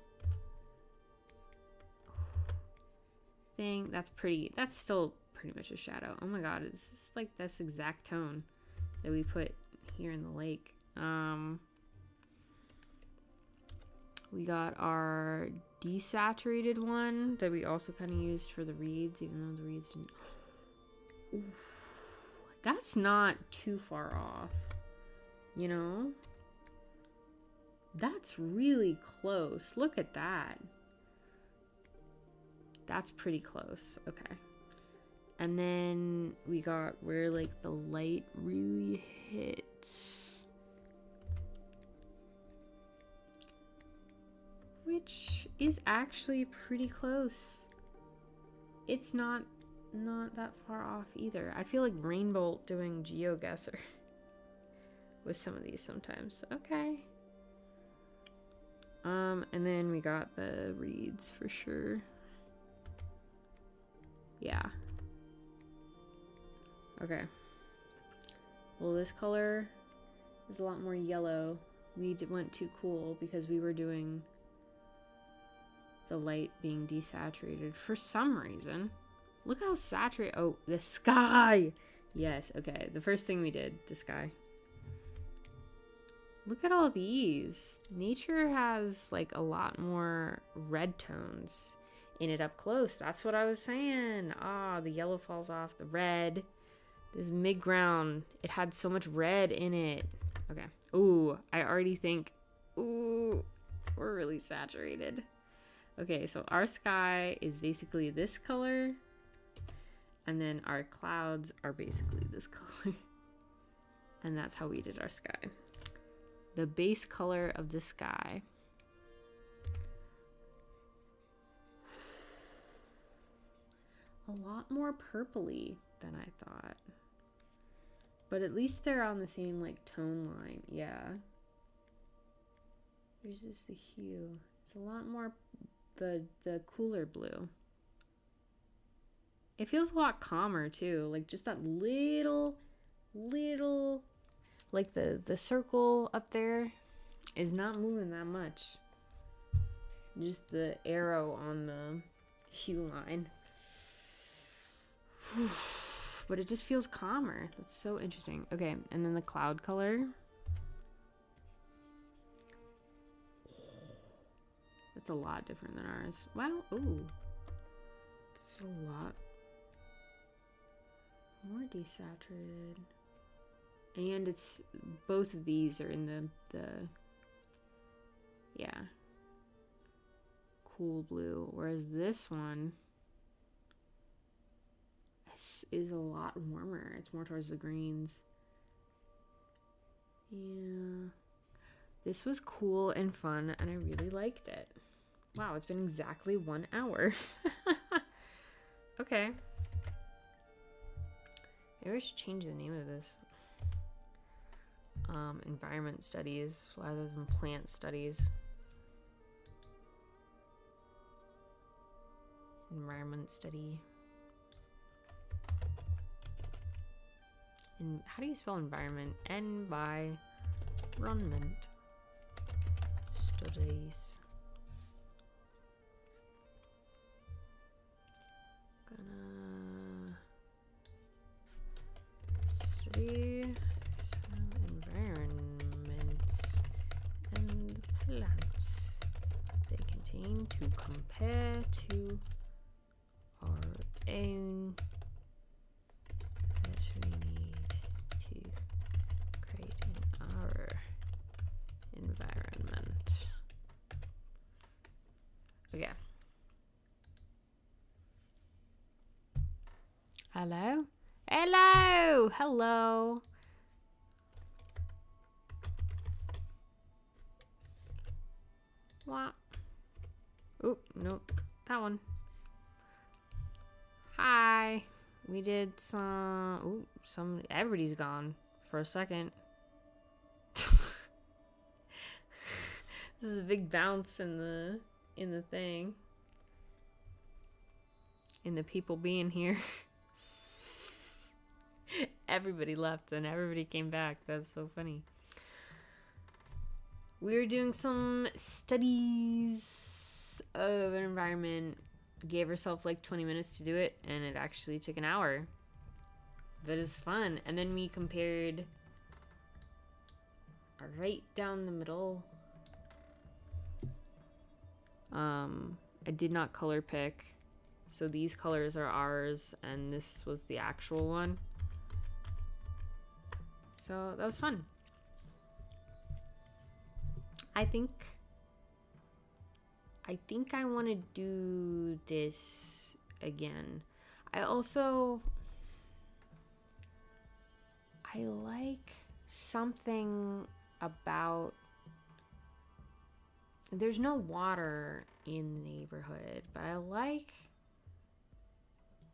thing. That's pretty. That's still pretty much a shadow. Oh my god, it's just like this exact tone that we put here in the lake. We got our desaturated one that we also kind of used for the reeds, even though the reeds didn't. Ooh, that's not too far off, you know? That's really close. Look at that. That's pretty close. Okay. And then we got where like the light really hits, which is actually pretty close. It's not that far off either. I feel like Rainbolt doing GeoGuessr with some of these sometimes. Okay. And then we got the reeds for sure. Yeah. Okay. Well, this color is a lot more yellow. We went too cool because we were doing the light being desaturated for some reason. Look how saturated. Oh, the sky. Yes. Okay. The first thing we did, the sky. Look at all these. Nature has like a lot more red tones in it up close. That's what I was saying. Ah, the yellow falls off. The red. This mid-ground, it had so much red in it. Okay. Ooh, I already think, ooh, we're really saturated. Okay, so our sky is basically this color. And then our clouds are basically this color. And that's how we did our sky. The base color of the sky. A lot more purpley than I thought. But at least they're on the same like tone line. Yeah. Here's just the hue. It's a lot more the cooler blue. It feels a lot calmer too. Like just that little like the circle up there is not moving that much. Just the arrow on the hue line. But it just feels calmer. That's so interesting. Okay, and then the cloud color. That's a lot different than ours. Wow, ooh. It's a lot more desaturated. And it's, both of these are in the yeah, cool blue. Whereas this one is a lot warmer. It's more towards the greens. Yeah. This was cool and fun, and I really liked it. Wow, it's been exactly 1 hour. Okay. Maybe I should change the name of this. Environment studies rather than plant studies. Environment study. And how do you spell environment? Environment studies. Gonna study environments and plants they contain to compare to our own that we need to create in our environment. Okay. Hello? Hello! Hello! What? Oh, nope. That one. Hi. We did some... Ooh, everybody's gone for a second. This is a big bounce in the thing. In the people being here. Everybody left and everybody came back. That's so funny. We were doing some studies of an environment. Gave herself like 20 minutes to do it, and it actually took an hour. But it was fun. And then we compared right down the middle. I did not color pick. So these colors are ours, and this was the actual one. So that was fun. I think I want to do this again. I like something about, there's no water in the neighborhood, but I like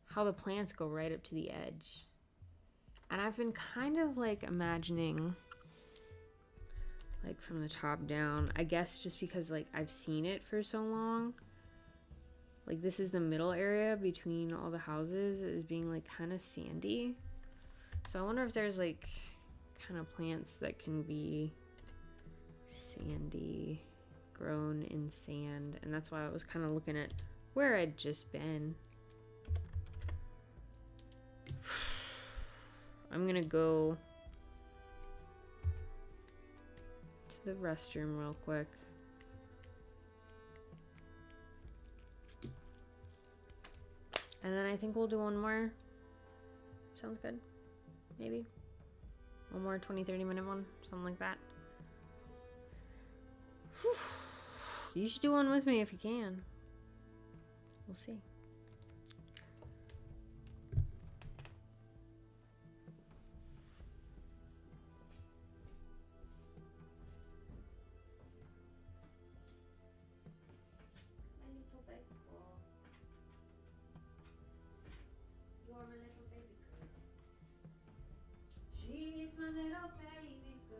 how the plants go right up to the edge. And I've been kind of like imagining like from the top down, I guess just because like I've seen it for so long. Like this is the middle area between all the houses is being like kind of sandy. So I wonder if there's like kind of plants that can be sandy, grown in sand. And that's why I was kind of looking at where I'd just been. I'm gonna go to the restroom real quick. And then I think we'll do one more. Sounds good. Maybe. One more 20-30 minute one. Something like that. Whew. You should do one with me if you can. We'll see. She's my little baby girl.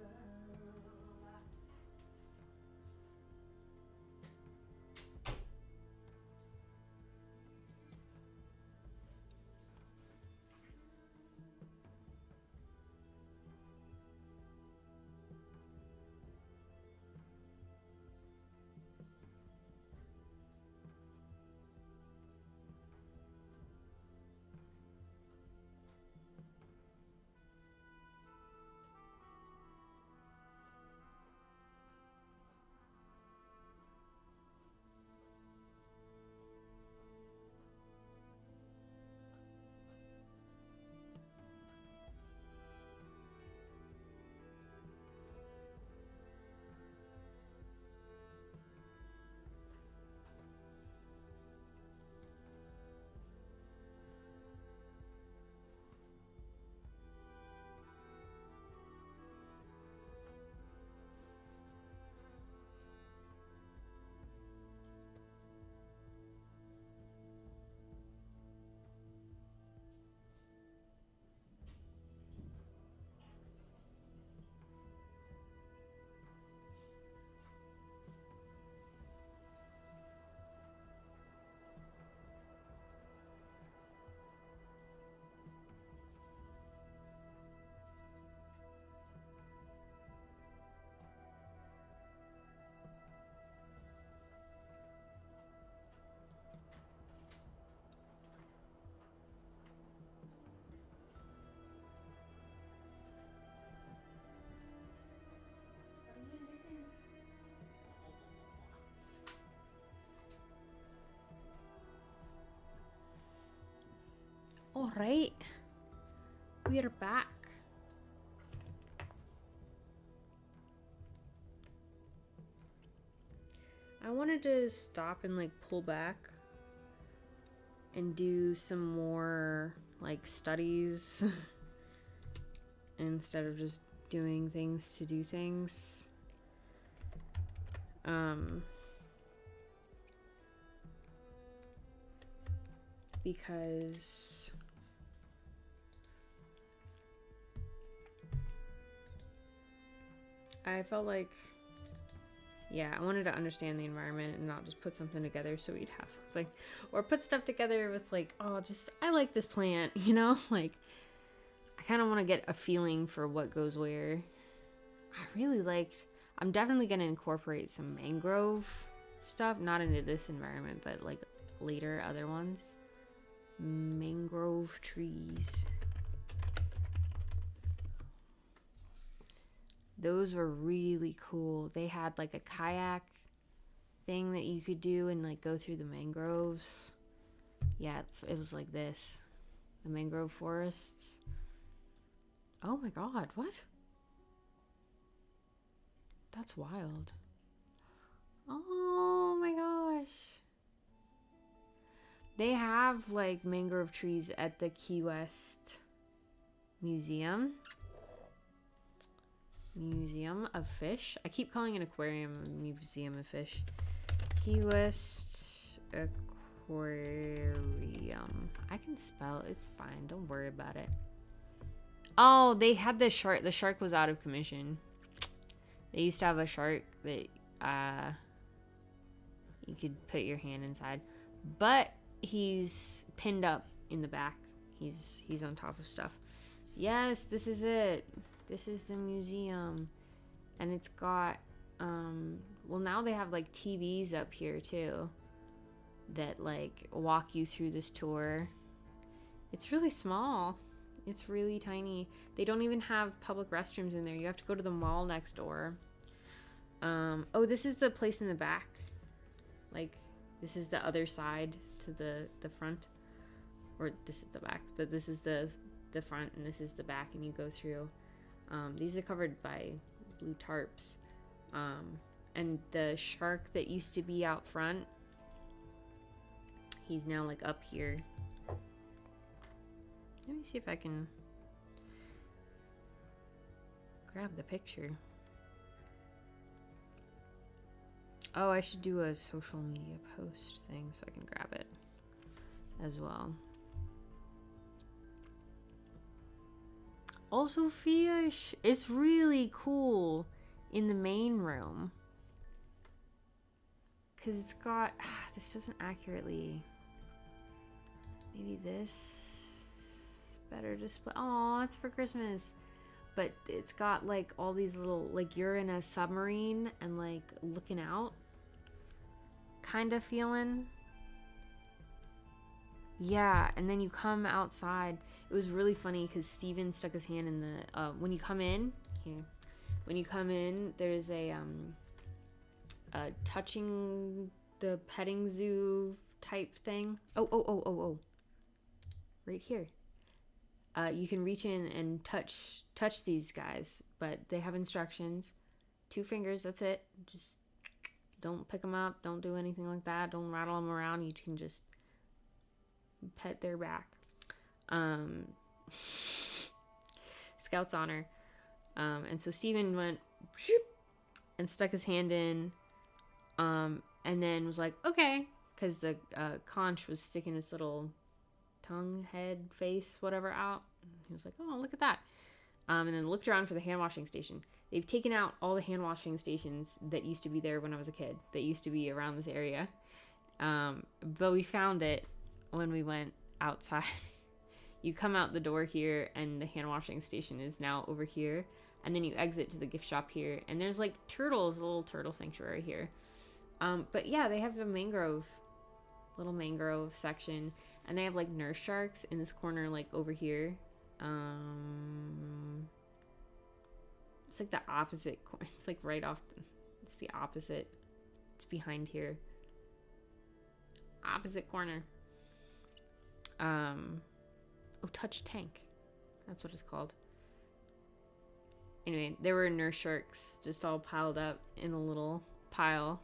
All right, we are back. I wanted to stop and like pull back and do some more like studies instead of just doing things to do things. Because I felt like, yeah, I wanted to understand the environment and not just put something together so we'd have something. Or put stuff together with like, oh, just, I like this plant, you know? Like, I kind of want to get a feeling for what goes where. I'm definitely going to incorporate some mangrove stuff, not into this environment, but like later other ones. Mangrove trees. Those were really cool. They had like a kayak thing that you could do and like go through the mangroves. Yeah, it was like this. The mangrove forests. Oh my god, what? That's wild. Oh my gosh. They have like mangrove trees at the Key West Museum. Museum of Fish. I keep calling it aquarium, Museum of Fish. Key West Aquarium. I can spell. It's fine. Don't worry about it. Oh, they had the shark. The shark was out of commission. They used to have a shark that you could put your hand inside, but he's pinned up in the back. He's on top of stuff. Yes, this is it. This is the museum, and it's got well, now they have like TVs up here too that like walk you through this tour. It's really small. It's really tiny. They don't even have public restrooms in there. You have to go to the mall next door. Oh, this is the place in the back. Like, this is the other side to the front. Or this is the back, but this is the front and this is the back, and you go through. These are covered by blue tarps. And the shark that used to be out front, he's now like up here. Let me see if I can grab the picture. Oh, I should do a social media post thing so I can grab it as well. Also fish. It's really cool in the main room. Because it's got... this doesn't accurately... Maybe this... better display. Oh, it's for Christmas. But it's got like all these little... like you're in a submarine and like looking out. Kind of feeling. Yeah, and then you come outside. It was really funny because Steven stuck his hand in the... when you come in... Here. When you come in, there's a touching the petting zoo type thing. Oh. Right here. You can reach in and touch these guys, but they have instructions. 2 fingers, that's it. Just don't pick them up. Don't do anything like that. Don't rattle them around. You can just pet their back. Scout's honor. And so Steven went and stuck his hand in, and then was like, okay, because the conch was sticking its little tongue, head, face, whatever out. He was like, oh, look at that. And then looked around for the hand washing station. They've taken out all the hand washing stations that used to be there when I was a kid, that used to be around this area. But we found it when we went outside. You come out the door here and the hand washing station is now over here. And then you exit to the gift shop here. And there's like turtles, a little turtle sanctuary here. But yeah, they have a little mangrove section. And they have like nurse sharks in this corner, like over here. It's like the opposite corner. It's like right off. It's the opposite. It's behind here. Opposite corner. Touch tank. That's what it's called. Anyway, there were nurse sharks just all piled up in a little pile.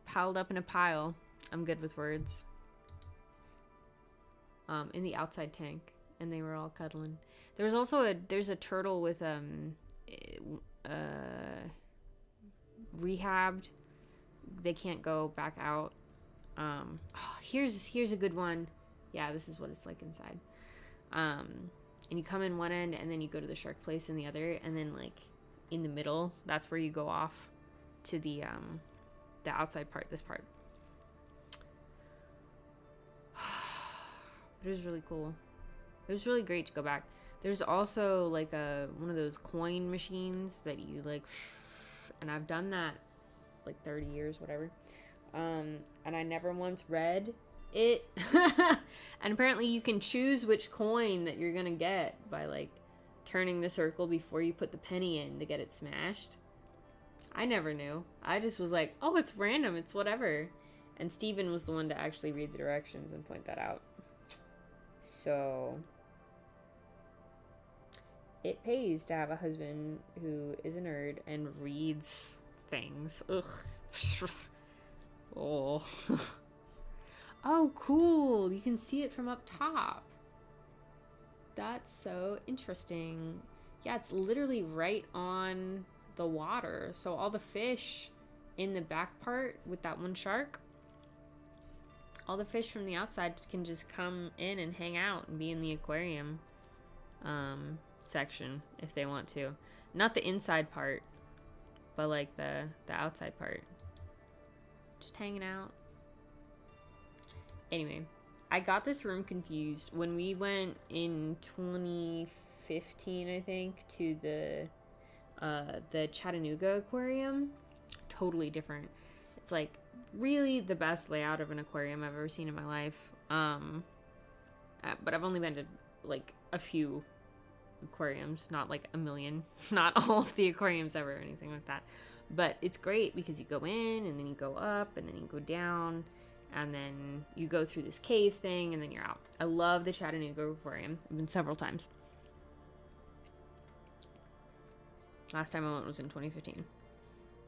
Piled up in a pile. I'm good with words. In the outside tank. And they were all cuddling. There was also there's a turtle with rehabbed. They can't go back out. Here's a good one. Yeah, this is what it's like inside. And you come in one end and then you go to the shark place in the other, and then like in the middle, that's where you go off to the outside part, this part. It was really cool. It was really great to go back. There's also like one of those coin machines that you like, and I've done that like 30 years, whatever. And I never once read it. And apparently you can choose which coin that you're gonna get by like turning the circle before you put the penny in to get it smashed. I never knew. I just was like, oh, it's random, it's whatever. And Steven was the one to actually read the directions and point that out. So it pays to have a husband who is a nerd and reads things. Ugh. Oh. Oh, cool. You can see it from up top. That's so interesting. Yeah, it's literally right on the water. So all the fish in the back part with that one shark, all the fish from the outside can just come in and hang out and be in the aquarium section if they want to. Not the inside part, but like the outside part. Just hanging out. Anyway, I got this room confused when we went in 2015, I think, to the Chattanooga aquarium. Totally different. It's like really the best layout of an aquarium I've ever seen in my life. But I've only been to like a few aquariums, not like a million, not all of the aquariums ever or anything like that. But it's great because you go in and then you go up and then you go down and then you go through this cave thing and then you're out. I love the Chattanooga aquarium. I've been several times. Last time I went was in 2015.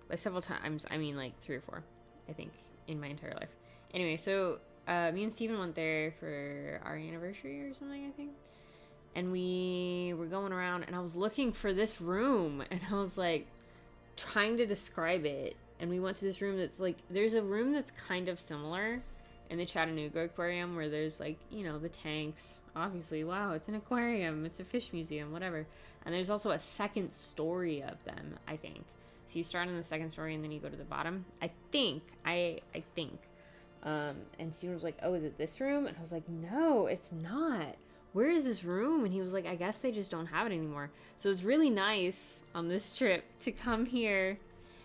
By several times, I mean like 3 or 4, I think, in my entire life. Anyway, so me and Steven went there for our anniversary or something, I think. And we were going around and I was looking for this room and I was like trying to describe it. And we went to this room that's like, there's a room that's kind of similar in the Chattanooga aquarium where there's like, you know, the tanks. Obviously, wow, it's an aquarium, it's a fish museum, whatever. And there's also a second story of them, I think. So you start on the second story and then you go to the bottom. I think. And Steven was like, oh, is it this room? And I was like, no, it's not. Where is this room? And he was like, I guess they just don't have it anymore. So it was really nice on this trip to come here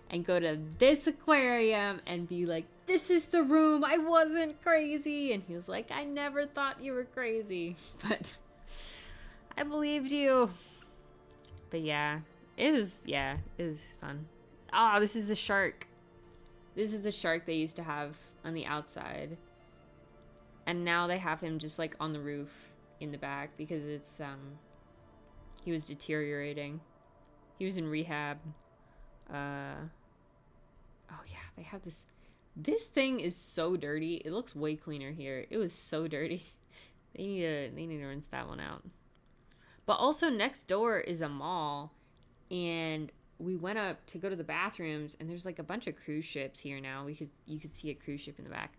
and go to this aquarium and be like, this is the room. I wasn't crazy. And he was like, I never thought you were crazy. But I believed you. But yeah, it was fun. Oh, this is the shark. This is the shark they used to have on the outside. And now they have him just like on the roof in the back because it's, he was deteriorating. He was in rehab. Oh yeah, they have this. This thing is so dirty. It looks way cleaner here. It was so dirty. They need to rinse that one out. But also next door is a mall, and we went up to go to the bathrooms, and there's like a bunch of cruise ships here now. You could see a cruise ship in the back.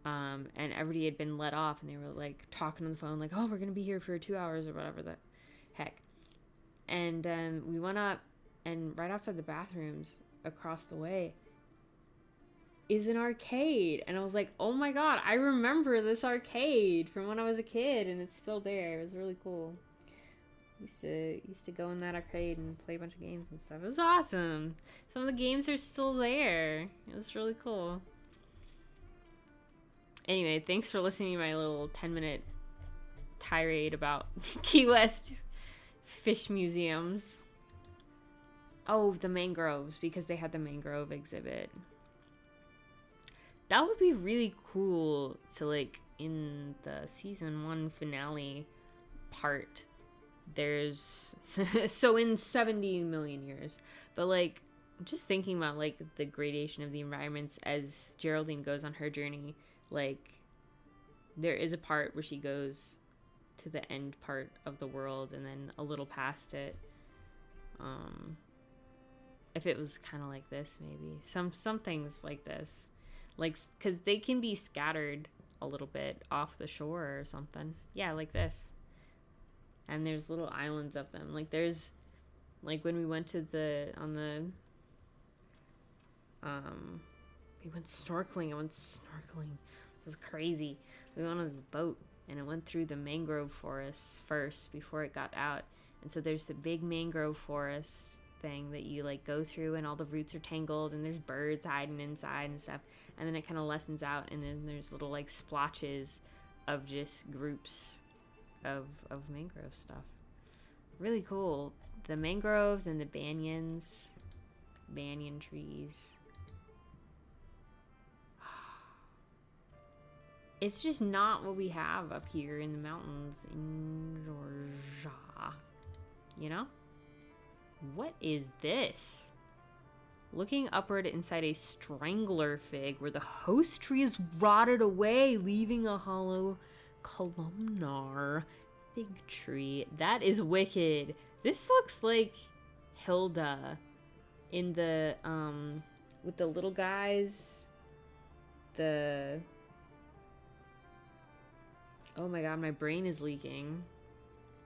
And everybody had been let off, and they were like talking on the phone, like, "Oh, we're gonna be here for 2 hours or whatever the heck." And we went up, and right outside the bathrooms, across the way, is an arcade. And I was like, oh my god, I remember this arcade from when I was a kid, and it's still there. It was really cool. Used to go in that arcade and play a bunch of games and stuff. It was awesome. Some of the games are still there. It was really cool. Anyway, thanks for listening to my little 10-minute tirade about Key West fish museums. Oh, the mangroves, because they had the mangrove exhibit. That would be really cool to, like, in the season 1 finale part, there's so in 70 million years, but like just thinking about like the gradation of the environments as Geraldine goes on her journey, like there is a part where she goes to the end part of the world and then a little past it. If it was kind of like this, maybe some things like this, like, because they can be scattered a little bit off the shore or something. Yeah, like this. And there's little islands of them. Like there's, like when we went to we went snorkeling. I went snorkeling. It was crazy. We went on this boat. and it went through the mangrove forests first before it got out. And so there's the big mangrove forest thing that you like go through, and all the roots are tangled, and there's birds hiding inside and stuff. And then it kind of lessens out, and then there's little like splotches of just groups of mangrove stuff. Really cool. The mangroves and the banyan trees. It's just not what we have up here in the mountains in Georgia. You know? What is this? Looking upward inside a strangler fig where the host tree is rotted away, leaving a hollow columnar fig tree. That is wicked. This looks like Hilda in the, with the little guys. Oh my god, my brain is leaking.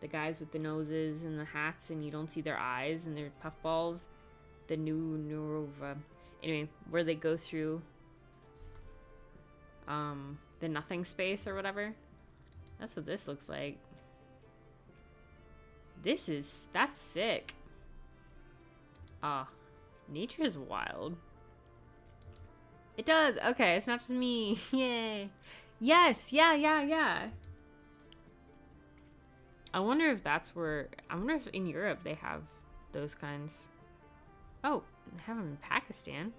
The guys with the noses and the hats, and you don't see their eyes, and they're puffballs. The new Nerova. Anyway, where they go through the nothing space or whatever. That's what this looks like. That's sick. Nature's wild. It does. Okay, it's not just me. Yay. Yes, yeah. I wonder if in Europe they have those kinds. Oh, they have them in Pakistan.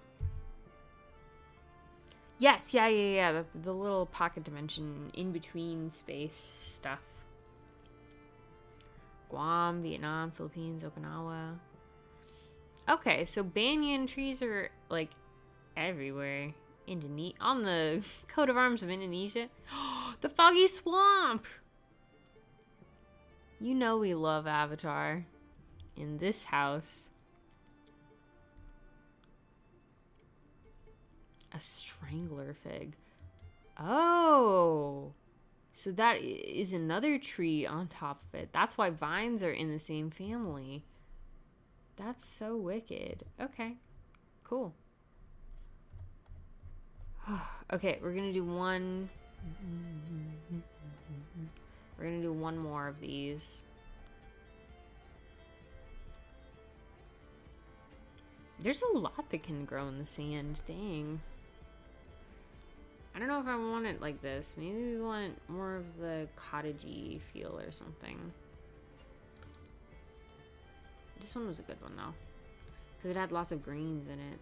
Yes, yeah. The little pocket dimension in between space stuff. Guam, Vietnam, Philippines, Okinawa. Okay, so banyan trees are like everywhere. On the coat of arms of Indonesia. The foggy swamp! You know we love Avatar in this house. A strangler fig. Oh! So that is another tree on top of it. That's why vines are in the same family. That's so wicked. Okay. Cool. Okay, we're gonna do one. We're gonna do one more of these. There's a lot that can grow in the sand. Dang. I don't know if I want it like this. Maybe we want more of the cottagey feel or something. This one was a good one though, because it had lots of greens in it.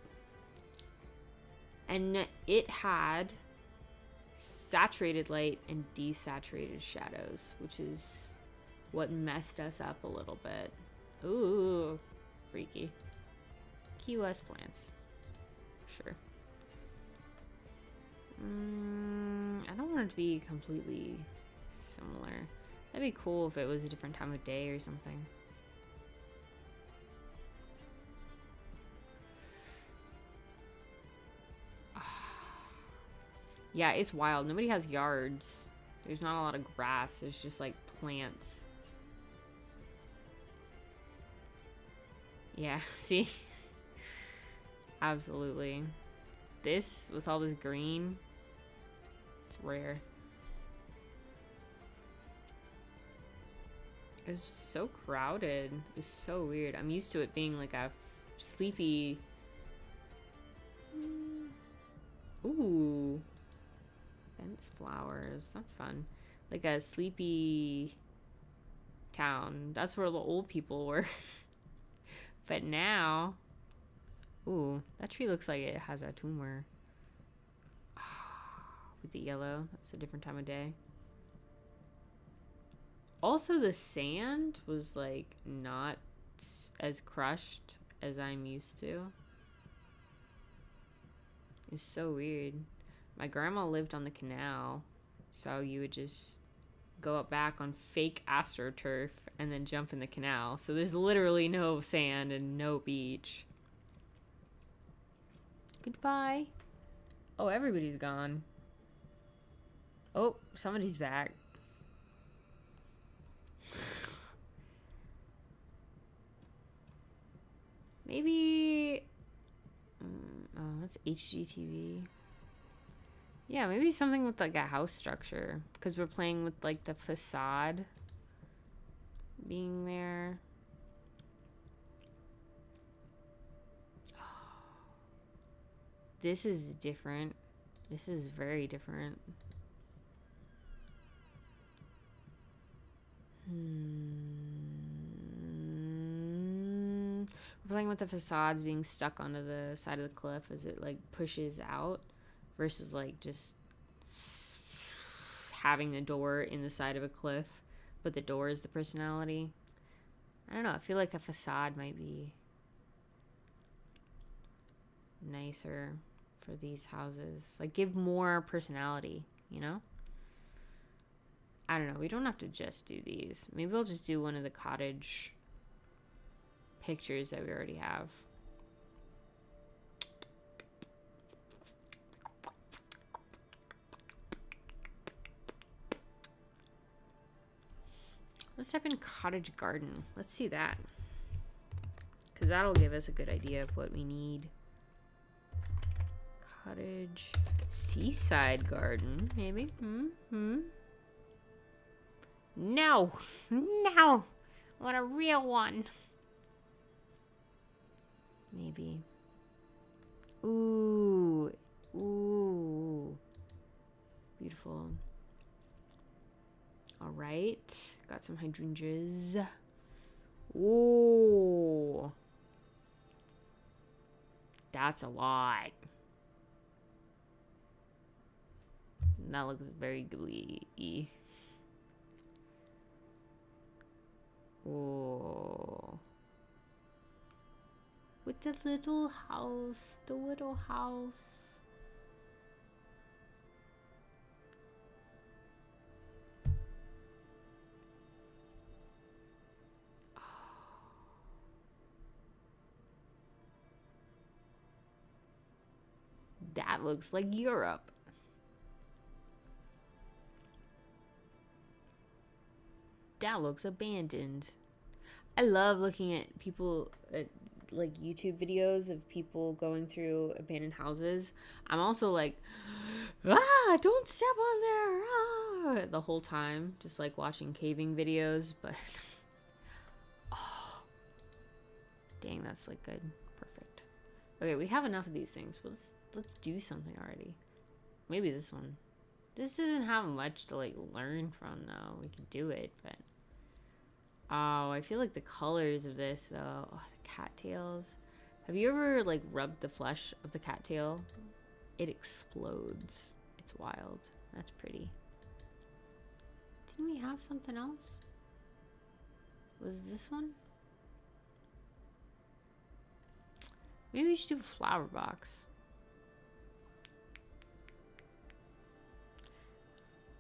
And it had saturated light and desaturated shadows, which is what messed us up a little bit. Ooh, freaky. Key West plants. Sure. I don't want it to be completely similar. That'd be cool if it was a different time of day or something. Yeah, it's wild. Nobody has yards. There's not a lot of grass. There's just like plants. Yeah, see? Absolutely. This, with all this green, it's rare. It was just so crowded. It was so weird. I'm used to it being like a sleepy... Ooh. Fence flowers. That's fun. Like a sleepy town. That's where the old people were. But now... Ooh, that tree looks like it has a tumor. With the yellow. That's a different time of day. Also, the sand was like not as crushed as I'm used to. It's so weird. My grandma lived on the canal, so you would just go up back on fake astroturf and then jump in the canal. So there's literally no sand and no beach. Goodbye. Oh, everybody's gone. Oh, somebody's back. Maybe... oh, that's HGTV. Yeah, maybe something with like a house structure, because we're playing with like the facade being there. This is different. This is very different. We're playing with the facades being stuck onto the side of the cliff as it like pushes out, versus like just having the door in the side of a cliff, but the door is the personality. I don't know. I feel like a facade might be nicer for these houses. Like, give more personality, you know? I don't know. We don't have to just do these. Maybe we'll just do one of the cottage pictures that we already have. Let's type in cottage garden. Let's see that. Because that'll give us a good idea of what we need. Cottage seaside garden, maybe? No! No! I want a real one. Maybe. Ooh. Ooh. Beautiful. Alright. Got some hydrangeas. Ooh. That's a lot. That looks very gooey. Oh. With the little house. The little house. That looks like Europe. That looks abandoned. I love looking at people at like YouTube videos of people going through abandoned houses. I'm also like, don't step on there, the whole time, just like watching caving videos. But oh, dang, that's like good, perfect. Okay, we have enough of these things. Let's do something already. Maybe this one. This doesn't have much to like learn from though. We can do it, but oh, I feel like the colors of this though. Oh, the cattails. Have you ever like rubbed the flesh of the cattail? It explodes. It's wild. That's pretty. Didn't we have something else? Was this one? Maybe we should do a flower box.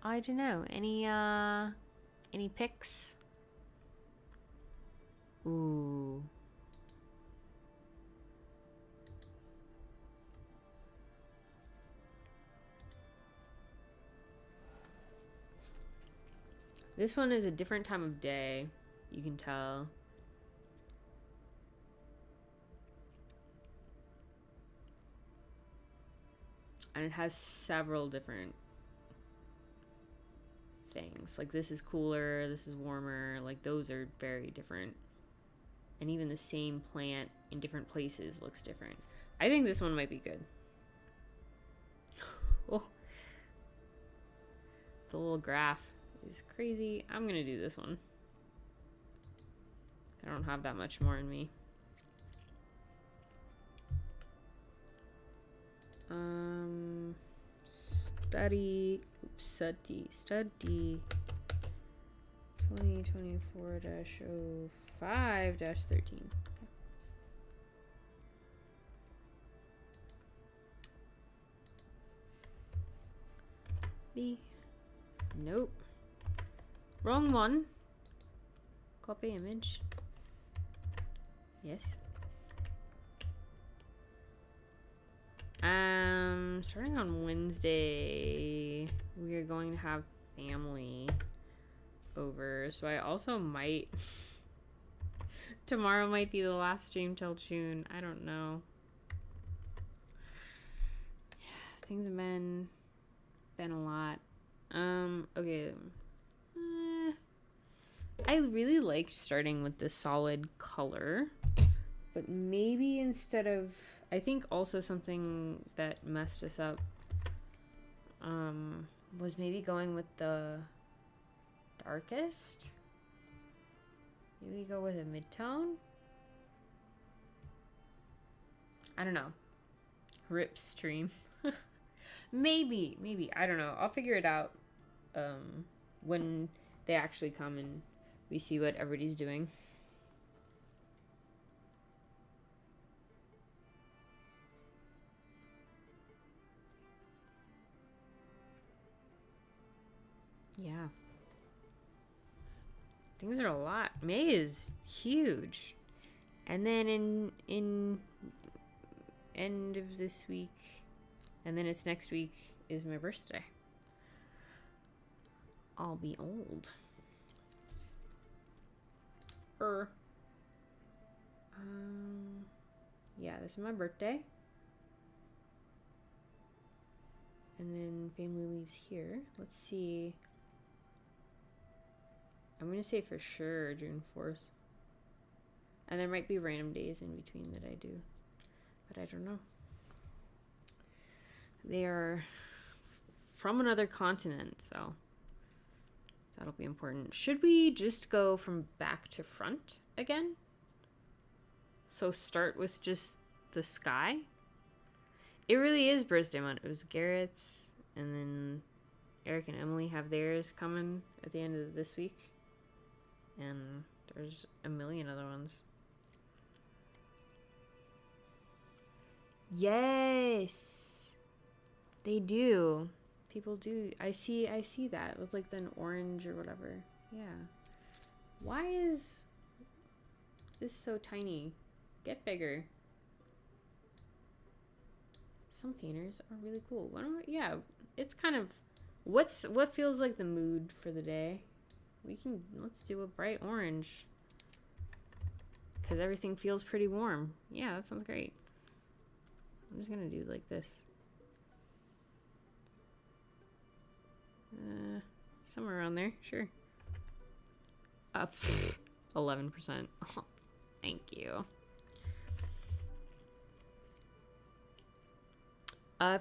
I don't know. Any picks? Ooh. This one is a different time of day. You can tell. And it has several different things. Like this is cooler, this is warmer. Like those are very different. And even the same plant in different places looks different. I think this one might be good. Oh. The little graph is crazy. I'm gonna do this one. I don't have that much more in me. Study 2024-05-13. Nope. Wrong one. Copy image. Yes. Starting on Wednesday, we are going to have family over. So I also might... Tomorrow might be the last stream till June. I don't know. Things have been been a lot. Okay. I really liked starting with the solid color, but maybe instead of, I think also something that messed us up was maybe going with the darkest. Maybe go with a mid-tone. I don't know. Rip stream. Maybe. I don't know. I'll figure it out when they actually come and we see what everybody's doing. Yeah. Things are a lot. May is huge. And then in end of this week, and then it's next week is my birthday. I'll be old. Yeah, this is my birthday. And then family leaves here. Let's see. I'm gonna say for sure June 4th. And there might be random days in between that I do. But I don't know. They are from another continent, so that'll be important. Should we just go from back to front again? So start with just the sky? It really is birthday month. It was Garrett's, and then Eric and Emily have theirs coming at the end of this week. And there's a million other ones. Yes, they do. People do. I see that with like an orange or whatever. Yeah. Why is this so tiny? Get bigger. Some painters are really cool. Yeah, it's kind of what feels like the mood for the day. Let's do a bright orange because everything feels pretty warm. Yeah, that sounds great. I'm just gonna do like this. Somewhere around there, sure. Up 11%. Oh, thank you.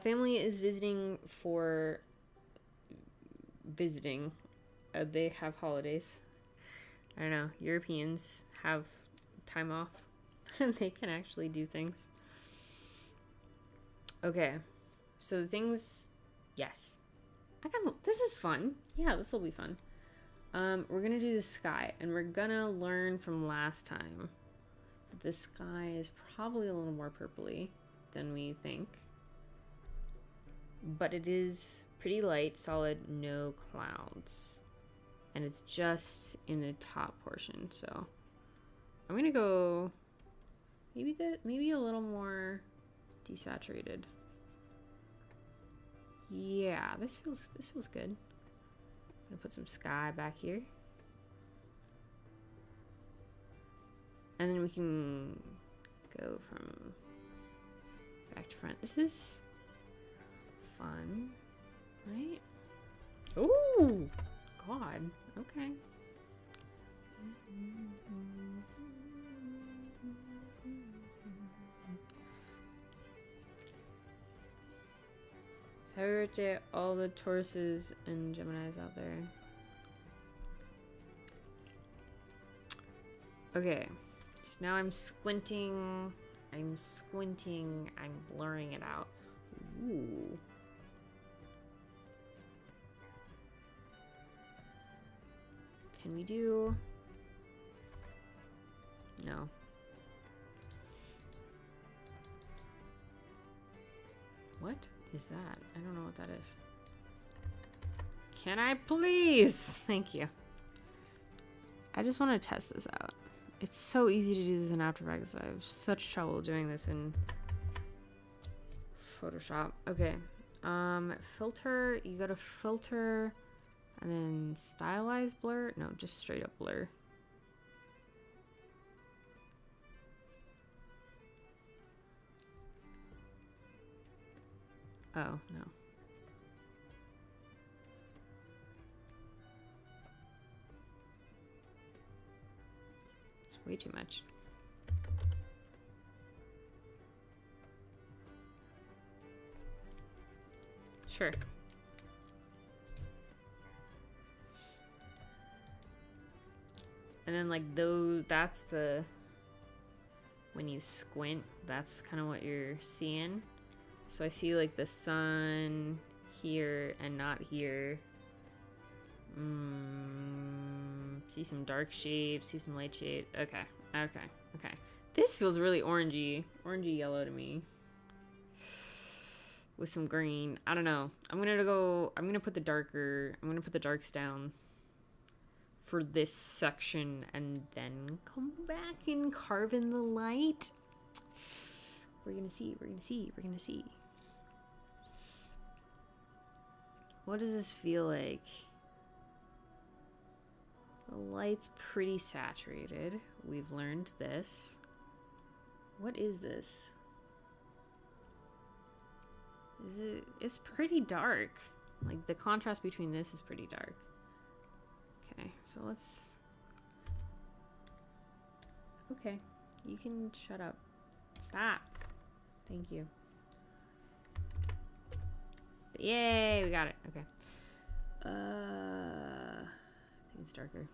Family is visiting for visiting. They have holidays. I don't know. Europeans have time off. They can actually do things. Okay. So the things... Yes. This is fun. Yeah, this will be fun. We're going to do the sky. And we're going to learn from last time that the sky is probably a little more purpley than we think. But it is pretty light, solid, no clouds. And it's just in the top portion. So I'm gonna go maybe a little more desaturated. Yeah, this feels good. I'm gonna put some sky back here. And then we can go from back to front. This is fun, right? Ooh, God. Okay. Happy birthday, all the Tauruses and Geminis out there. Okay, so now I'm squinting. I'm blurring it out. Ooh. Can we do... No. What is that? I don't know what that is. Can I please? Thank you. I just want to test this out. It's so easy to do this in After Effects. I have such trouble doing this in Photoshop. Okay. Filter. You go to filter and then stylize blur. No, just straight up blur. Oh, no. It's way too much. Sure. And then like those, that's the, when you squint, that's kind of what you're seeing. So I see like the sun here and not here. See some dark shapes, see some light shapes. Okay, okay, okay. This feels really orangey yellow to me. With some green. I don't know. I'm gonna put the darks down for this section and then come back and carve in the light. We're gonna see. What does this feel like? The light's pretty saturated. We've learned this. What is this? It's pretty dark. Like the contrast between this is pretty dark. Okay, so let's... Okay, you can shut up. Stop. Thank you. Yay, we got it. Okay. I think it's darker.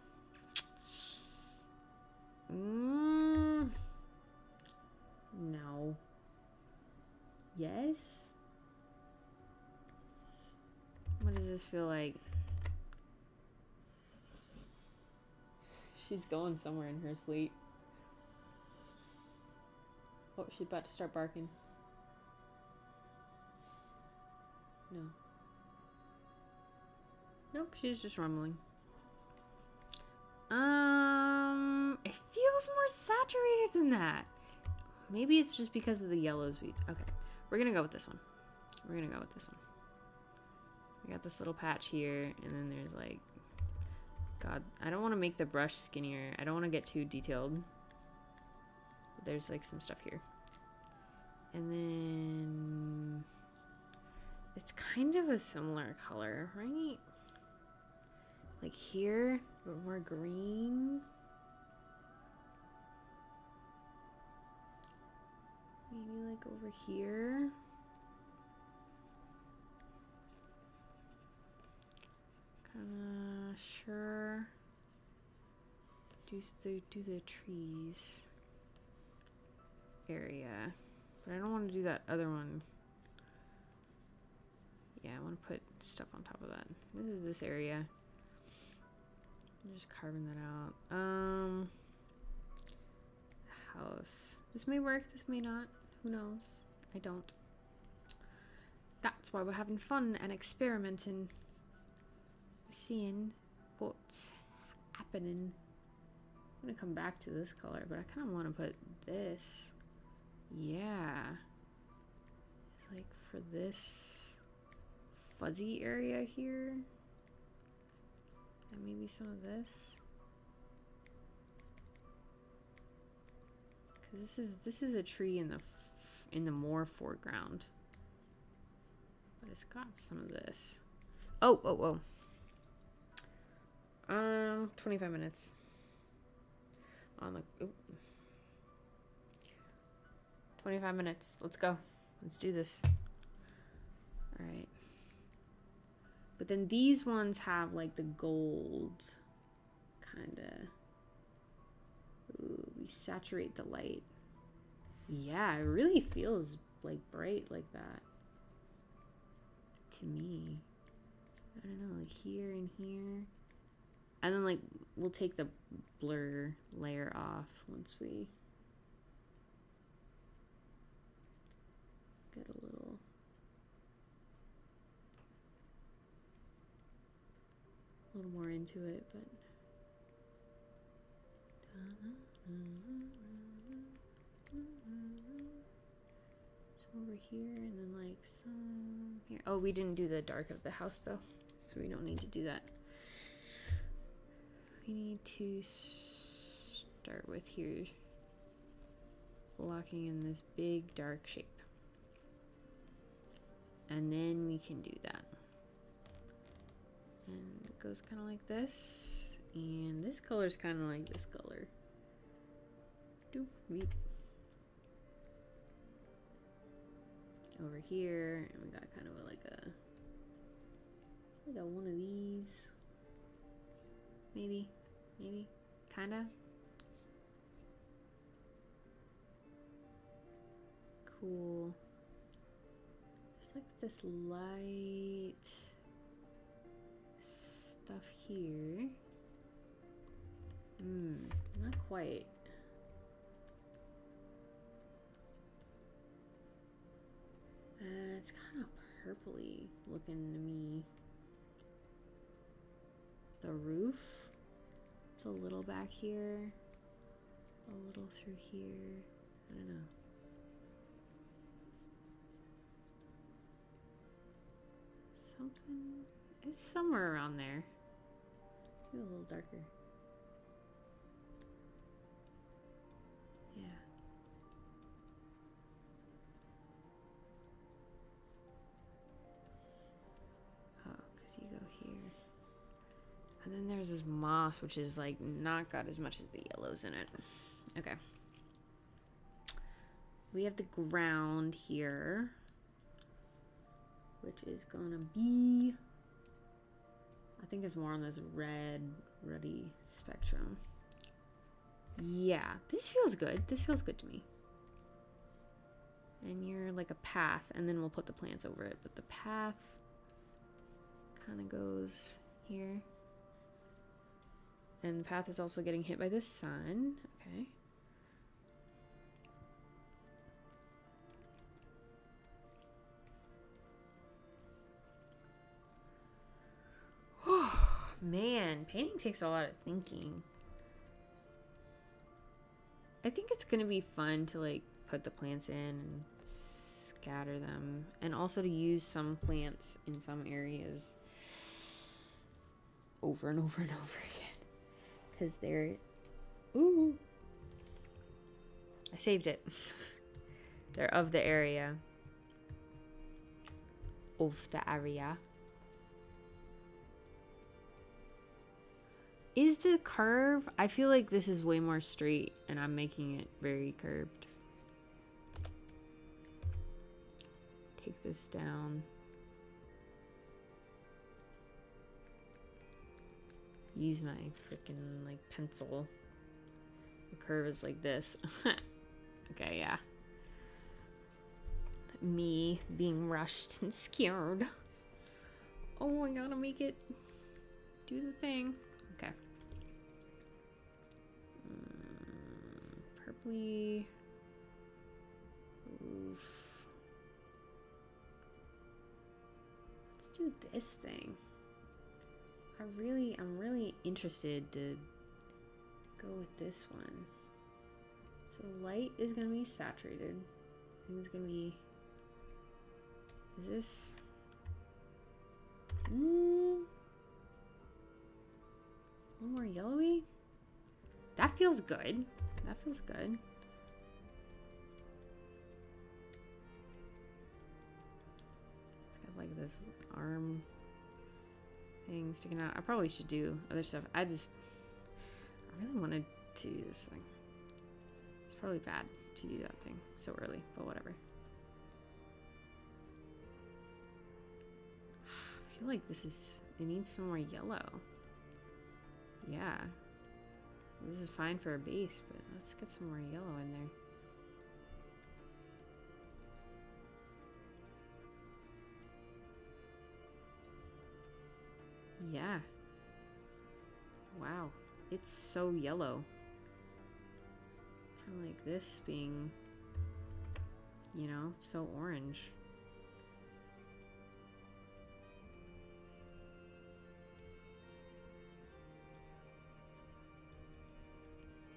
No. Yes? What does this feel like? She's going somewhere in her sleep. Oh, she's about to start barking. No. Nope, she's just rumbling. It feels more saturated than that. Maybe it's just because of the yellows okay. We're gonna go with this one. We got this little patch here, and then there's like, God, I don't want to make the brush skinnier. I don't want to get too detailed. But there's like some stuff here. And then it's kind of a similar color, right? Like here, but more green. Maybe like over here. Kinda sure. Do the trees area. But I don't want to do that other one. Yeah, I want to put stuff on top of that. This is this area. I'm just carving that out. House. This may work, this may not. Who knows? I don't. That's why we're having fun and experimenting. We're seeing what's happening. I'm gonna come back to this color, but I kind of want to put this. Yeah. It's like for this fuzzy area here. And maybe some of this. Cause this is a tree in the more foreground. But it's got some of this. Oh. 25 minutes. On the 25 minutes. Let's go. Let's do this. All right. But then these ones have like the gold kind of. Ooh, we saturate the light. Yeah, it really feels like bright like that. To me. I don't know, like here and here. And then like we'll take the blur layer off once we get a little more into it, but so over here and then like some here. Oh, we didn't do the dark of the house though, so we don't need to do that. We need to start with here, blocking in this big dark shape. And then we can do that. And it goes kind of like this. And this color is kind of like this color. Wait. Over here, and we got kind of like a one of these. Maybe, kinda. Cool. There's like this light stuff here. Not quite. It's kind of purpley looking to me. The roof, it's a little back here, a little through here. I don't know. Something, it's somewhere around there. Maybe a little darker. Yeah. Oh, because you go here. And then there's this moss, which is like not got as much as the yellows in it. Okay. We have the ground here, which is gonna be, I think it's more on this ruddy spectrum. Yeah, this feels good. This feels good to me. And you're like a path, and then we'll put the plants over it. But the path kind of goes here. And the path is also getting hit by the sun. Okay. Oh, man. Painting takes a lot of thinking. I think it's going to be fun to, like, put the plants in and scatter them. And also to use some plants in some areas over and over and over again. Because they're... Ooh! I saved it. They're of the area. Of the area. Is the curve... I feel like this is way more straight and I'm making it very curved. Take this down. Use my freaking like pencil. The curve is like this. Okay, yeah. Me being rushed and scared. Oh, I gotta make it do the thing. Okay. Purpley roof. Let's do this thing. I'm really interested to go with this one. So the light is gonna be saturated. I think it's gonna be, is this, a little more yellowy? That feels good. That feels good. It's got like this arm thing sticking out. I probably should do other stuff. I really wanted to do this thing. It's probably bad to do that thing so early, but whatever. I feel like it needs some more yellow. Yeah. This is fine for a base, but let's get some more yellow in there. Yeah. Wow. It's so yellow. Kind of like this being, you know, so orange.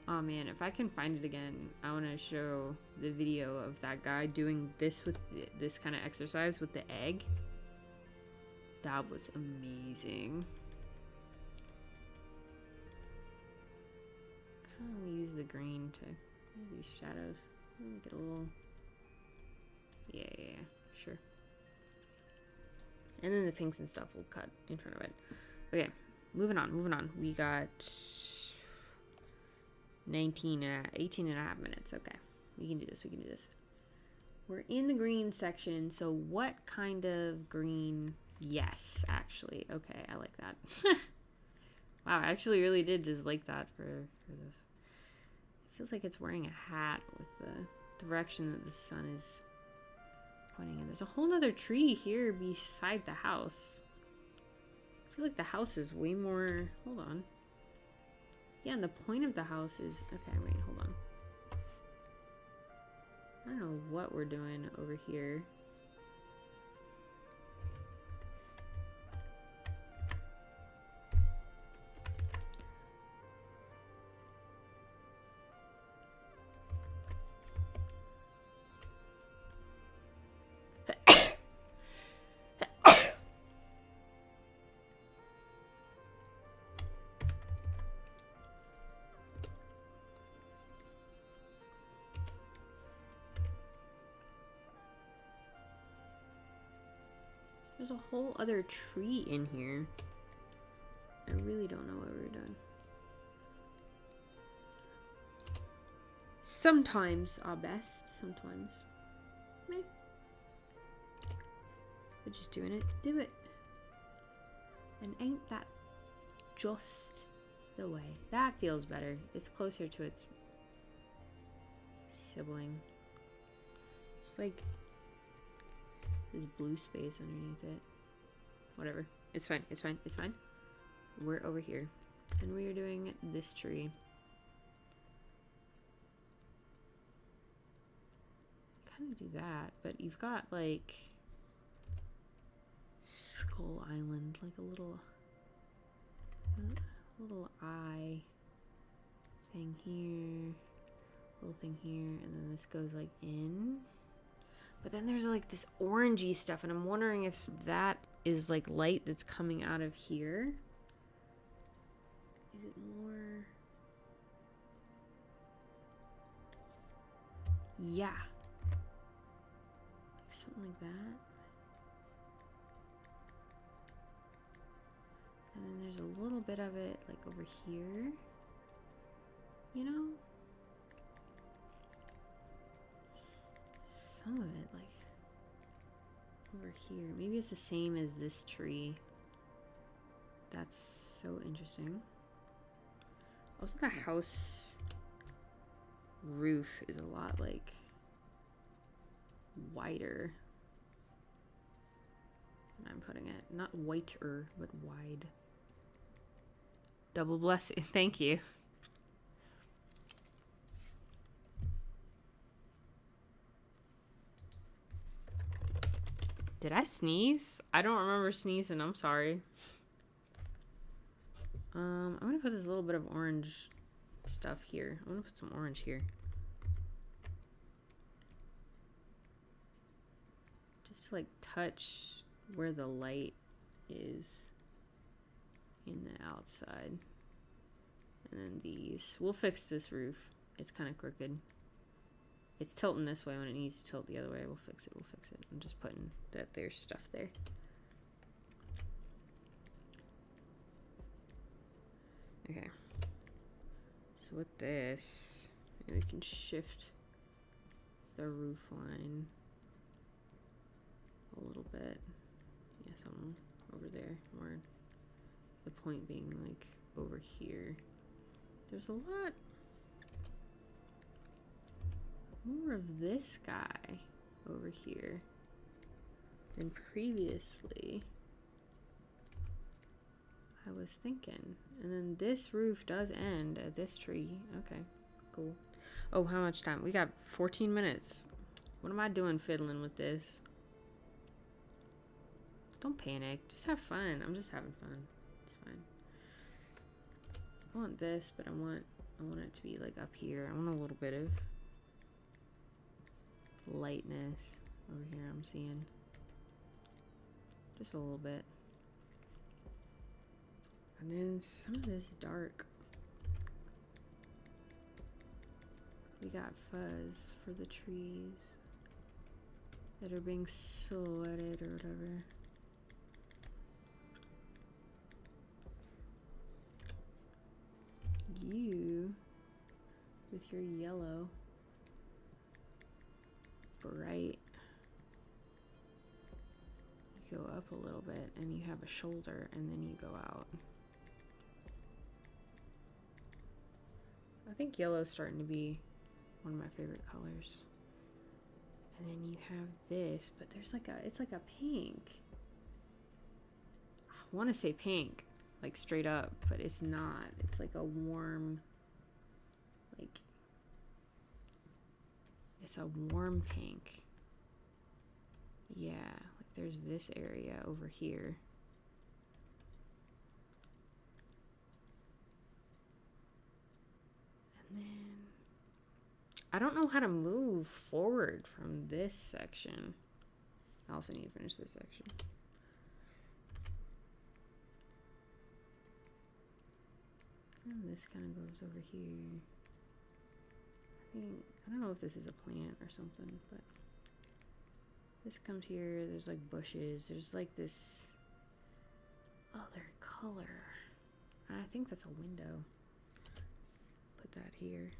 Oh man, if I can find it again, I want to show the video of that guy doing this with this kind of exercise with the egg. That was amazing. Kind of use the green to these shadows. Make it a little. Yeah, sure. And then the pinks and stuff will cut in front of it. Okay, moving on. We got 18 and a half minutes. Okay, we can do this. We can do this. We're in the green section. So what kind of green? Yes, actually. Okay, I like that. Wow, I actually really did just like that for this. It feels like it's wearing a hat with the direction that the sun is pointing in. There's a whole nother tree here beside the house. I feel like the house is way more... Hold on. Yeah, and the point of the house is... Okay, wait, hold on. I don't know what we're doing over here. There's a whole other tree in here. I really don't know what we're doing. Sometimes our best, sometimes. Meh. We're just doing it to do it. And ain't that just the way? That feels better. It's closer to its sibling. Just like this blue space underneath it. Whatever. It's fine. It's fine. It's fine. We're over here. And we are doing this tree. Kind of do that, but you've got like Skull Island, like a little eye thing here, little thing here, and then this goes like in. But then there's like this orangey stuff, and I'm wondering if that is like light that's coming out of here. Is it more? Yeah. Something like that. And then there's a little bit of it like over here. You know? Some of it like over here. Maybe it's the same as this tree. That's so interesting. Also, the house roof is a lot like wider than I'm putting it. Not whiter, but wide. Double blessing. Thank you. Did I sneeze? I don't remember sneezing. I'm sorry. I'm gonna put this little bit of orange stuff here. I'm gonna put some orange here. Just to like touch where the light is in the outside. And then these. We'll fix this roof. It's kind of crooked. It's tilting this way when it needs to tilt the other way. We'll fix it. We'll fix it. I'm just putting that there's stuff there. Okay. So with this, maybe we can shift the roof line a little bit. Yeah, something over there. Or the point being like over here. There's a lot more of this guy over here than previously I was thinking. And then this roof does end at this tree. Okay, cool. Oh, how much time? We got 14 minutes. What am I doing fiddling with this? Don't panic. Just have fun. I'm just having fun. It's fine. I want this, but I want it to be like up here. I want a little bit of lightness over here. I'm seeing just a little bit, and then some of this dark. We got fuzz for the trees that are being silhouetted or whatever. You with your yellow. Bright. You go up a little bit and you have a shoulder and then you go out. I think yellow's starting to be one of my favorite colors. And then you have this, but there's like it's like a pink. I want to say pink, like straight up, but it's not. It's like a warm, like, it's a warm pink. Yeah, like there's this area over here. And then I don't know how to move forward from this section. I also need to finish this section. And this kind of goes over here. I don't know if this is a plant or something, but this comes here. There's like bushes. There's like this other color. I think that's a window. Put that here.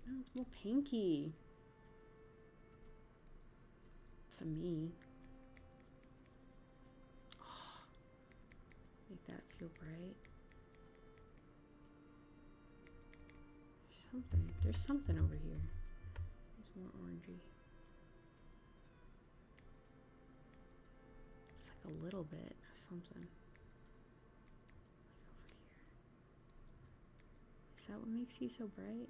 No, it's more pinky to me. Oh, make that feel bright. There's something over here. There's more orangey. It's like a little bit of something. Like over here. Is that what makes you so bright?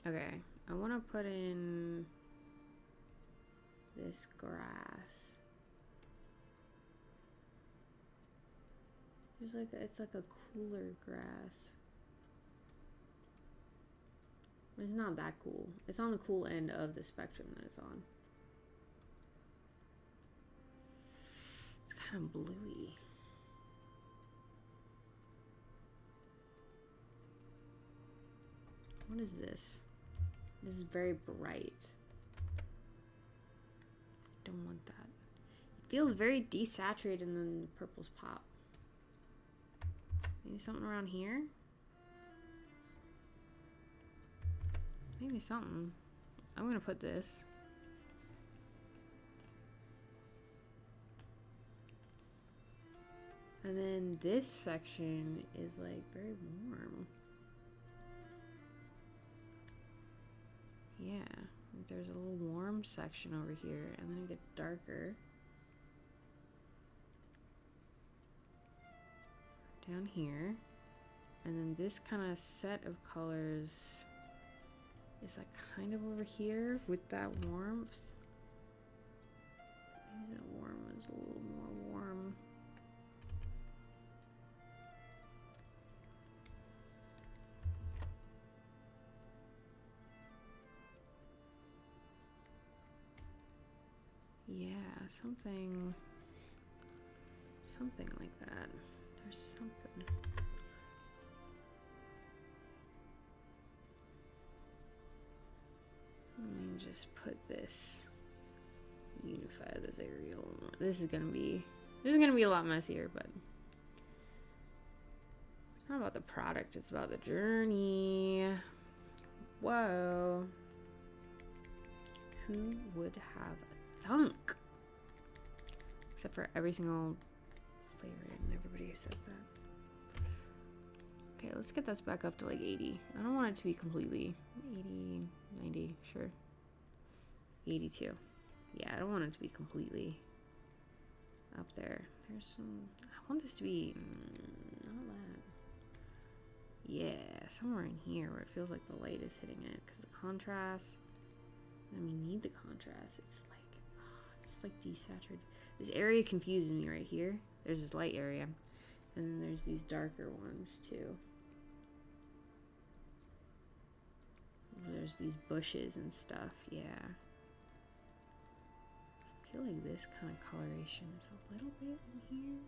Okay, I want to put in this grass. There's like it's like a cooler grass. It's not that cool. It's on the cool end of the spectrum that it's on. It's kind of bluey. What is this? This is very bright. Don't want that. It feels very desaturated and then the purples pop. Maybe something around here? Maybe something. I'm gonna put this. And then this section is like very warm. Yeah, there's a little warm section over here, and then it gets darker. Down here. And then this kind of set of colors is like kind of over here with that warmth. Maybe that warm is a little more warm. Yeah, something like that. There's something. Let me just put this, unify this area. This is gonna be a lot messier, but it's not about the product, it's about the journey. Whoa. Who would have thunk? Except for every single player and everybody who says that. Okay, let's get this back up to like 80. I don't want it to be completely 80, 90, sure. 82. Yeah, I don't want it to be completely up there. There's some, I want this to be, not that. Yeah, somewhere in here where it feels like the light is hitting it, because the contrast, and we need the contrast. It's like desaturated. This area confuses me right here. There's this light area, and then there's these darker ones too. There's these bushes and stuff, yeah. I feel like this kind of coloration is a little bit in here.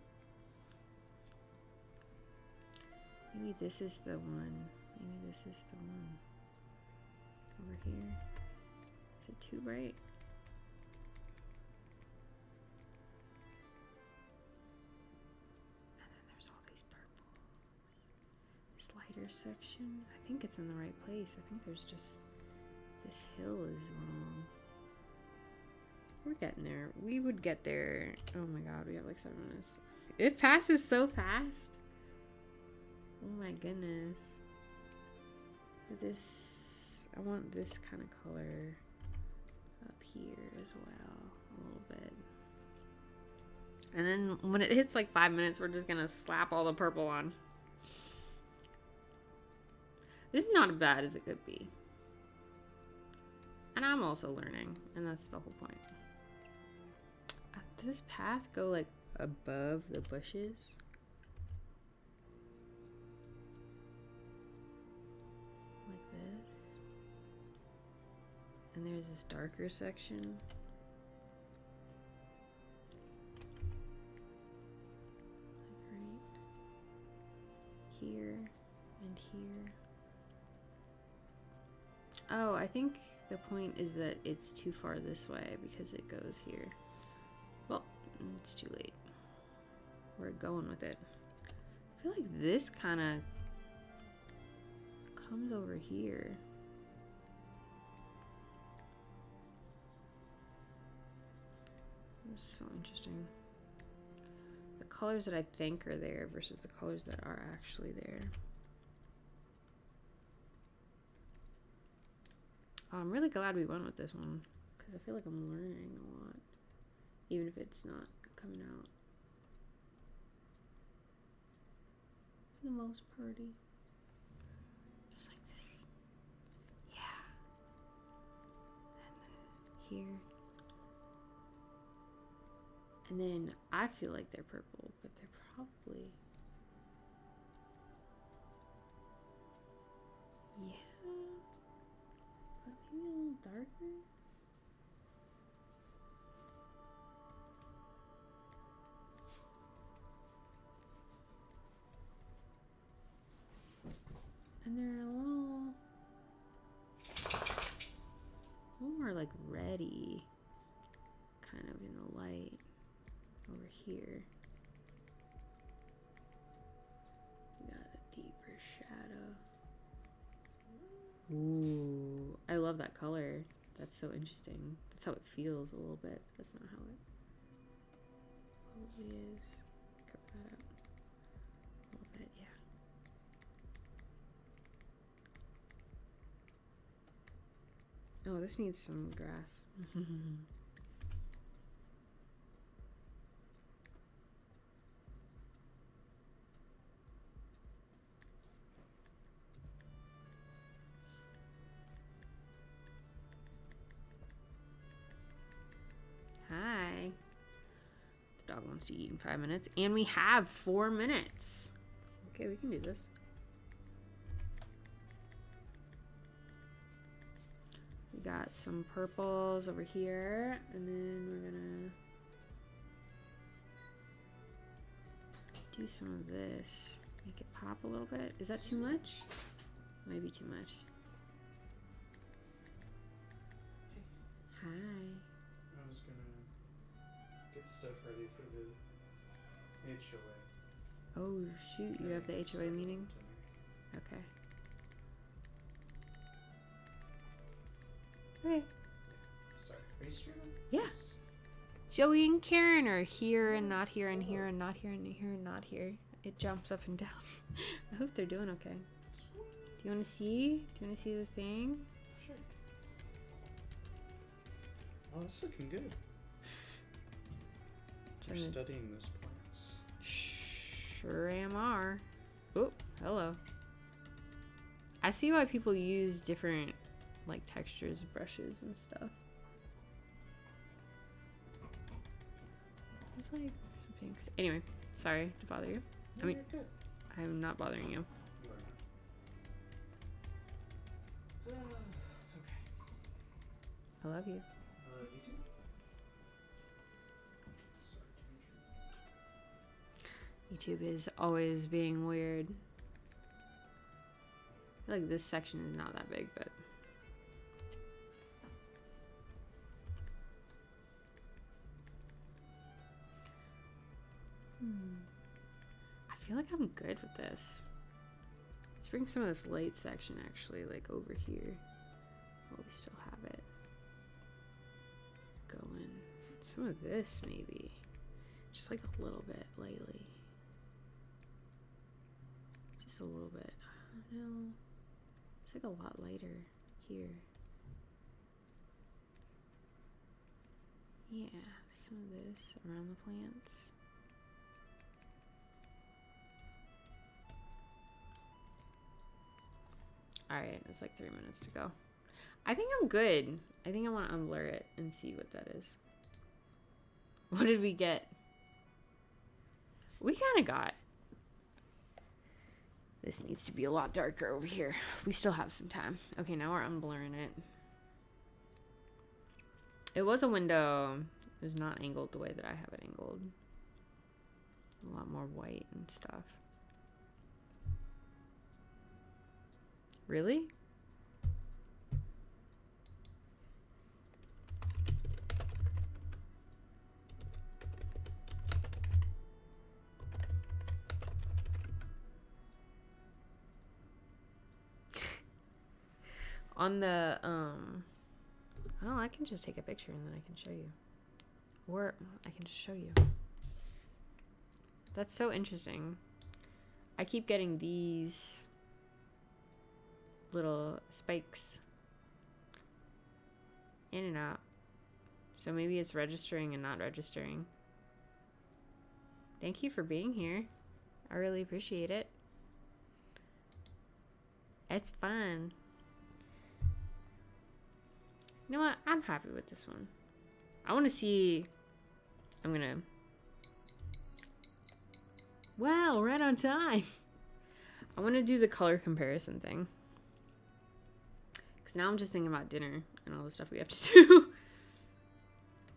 Maybe this is the one. Maybe this is the one. Over here. Is it too bright? darker section. I think it's in the right place. I think there's just, this hill is wrong. We're getting there. We would get there. Oh my god, we have like 7 minutes. It passes so fast. Oh my goodness. This, I want this kind of color up here as well, a little bit. And then when it hits like 5 minutes, we're just gonna slap all the purple on. This is not as bad as it could be. And I'm also learning, and that's the whole point. Does this path go like above the bushes? Like this. And there's this darker section. Like right here and here. Oh, I think the point is that it's too far this way because it goes here. Well, it's too late. We're going with it. I feel like this kind of comes over here. It's so interesting. The colors that I think are there versus the colors that are actually there. Oh, I'm really glad we went with this one because I feel like I'm learning a lot, even if it's not coming out for the most party. Just like this. Yeah. And here. And then I feel like they're purple, but they're probably, yeah, but maybe a little darker. And they're a little more like reddy, kind of in the light over here. We got a deeper shadow. Ooh, I love that color. That's so interesting. That's how it feels a little bit. That's not how it probably is. Cover that up a little bit, yeah. Oh, this needs some grass. Hi. The dog wants to eat in 5 minutes, and we have 4 minutes. Okay, we can do this. We got some purples over here, and then we're gonna do some of this. Make it pop a little bit. Is that too much? Maybe too much. Hi. I was gonna get stuff ready for the HOA. Oh shoot, you have the HOA meeting? Okay. Okay. Sorry, are you streaming? Yeah. Yes. Joey and Karen are here and not here and here and not here and here and not here. It jumps up and down. I hope they're doing okay. Do you want to see? Do you want to see the thing? Sure. Oh, it's looking good. You're studying those plants. Sure am. Oh, hello. I see why people use different like textures of brushes and stuff. There's like some pinks. Anyway, sorry to bother you. No, you're good. I'm not bothering you. You are not. Okay. I love you. You too. Sorry to YouTube is always being weird. I feel like this section is not that big, but I feel like I'm good with this. It's bring some of this light section actually like over here. Oh, we still have it going. Some of this maybe. Just like a little bit lightly. Just a little bit. I don't know. It's like a lot lighter here. Yeah, some of this around the plants. Alright, it's like 3 minutes to go. I think I'm good. I think I want to unblur it and see what that is. What did we get? We kind of got... This needs to be a lot darker over here. We still have some time. Okay, now we're unblurring it. It was a window. It was not angled the way that I have it angled. A lot more white and stuff. Really? On the, oh, I can just take a picture and then I can show you. Or I can just show you. That's so interesting. I keep getting these little spikes in and out. So maybe it's registering and not registering. Thank you for being here. I really appreciate it. It's fun. You know what? I'm happy with this one. I want to see... I'm gonna... Wow, right on time. I want to do the color comparison thing. Because now I'm just thinking about dinner and all the stuff we have to do.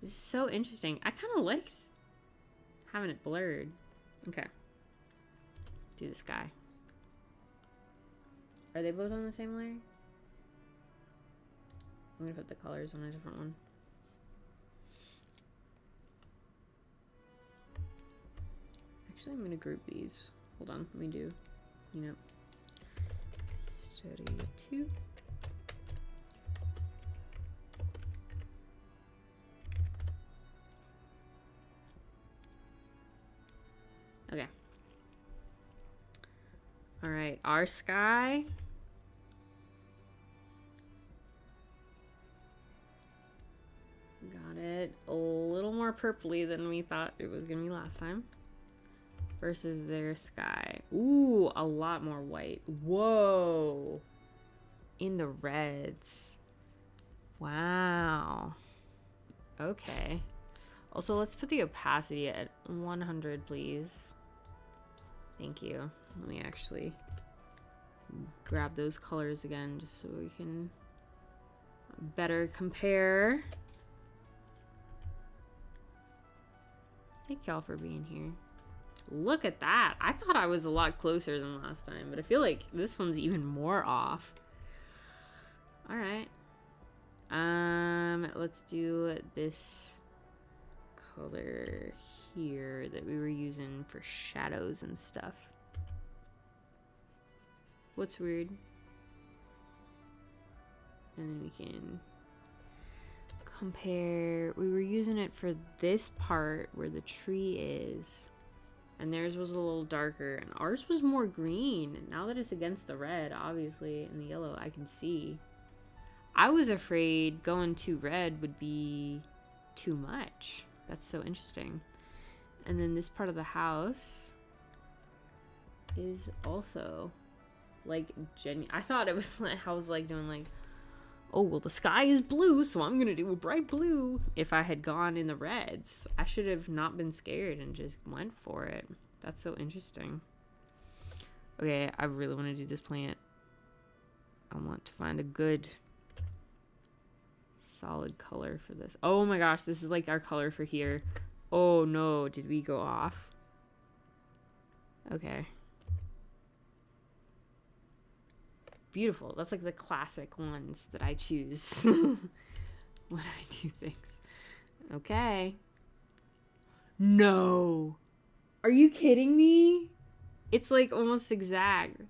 This is so interesting. I kind of like having it blurred. Okay. Do the sky. Are they both on the same layer? I'm gonna put the colors on a different one. Actually, I'm gonna group these. Hold on, let me do, you know, study 2. Okay. All right, our sky. Got it a little more purpley than we thought it was gonna be last time. Versus their sky. Ooh, a lot more white. Whoa. In the reds. Wow. Okay. Also, let's put the opacity at 100, please. Thank you. Let me actually grab those colors again just so we can better compare. Thank y'all for being here. Look at that. I thought I was a lot closer than last time, but I feel like this one's even more off. All right. Let's do this color here that we were using for shadows and stuff. What's weird? And then we can compare. We were using it for this part where the tree is. And theirs was a little darker. And ours was more green. And now that it's against the red, obviously, and the yellow, I can see. I was afraid going too red would be too much. That's so interesting. And then this part of the house is also like genuine. I thought it was like, I was like doing like, oh, well, the sky is blue, so I'm going to do a bright blue. If I had gone in the reds, I should have not been scared and just went for it. That's so interesting. Okay, I really want to do this plant. I want to find a good solid color for this. Oh my gosh, this is like our color for here. Oh no, did we go off? Okay. Beautiful. That's like the classic ones that I choose when I do things. Okay. No. Are you kidding me? It's like almost exact.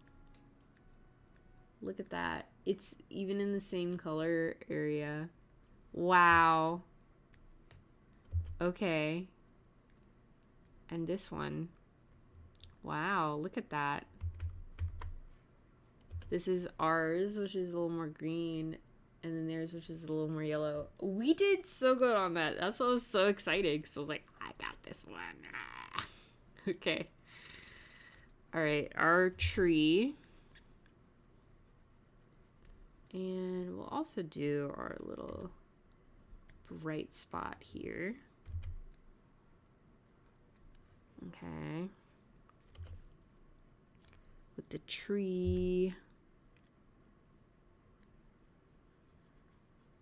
Look at that. It's even in the same color area. Wow. Okay. And this one. Wow, look at that. This is ours, which is a little more green, and then theirs, which is a little more yellow. We did so good on that. That's why I was so excited, because I was like, I got this one. Ah. Okay. All right, our tree. And we'll also do our little bright spot here. Okay. With the tree.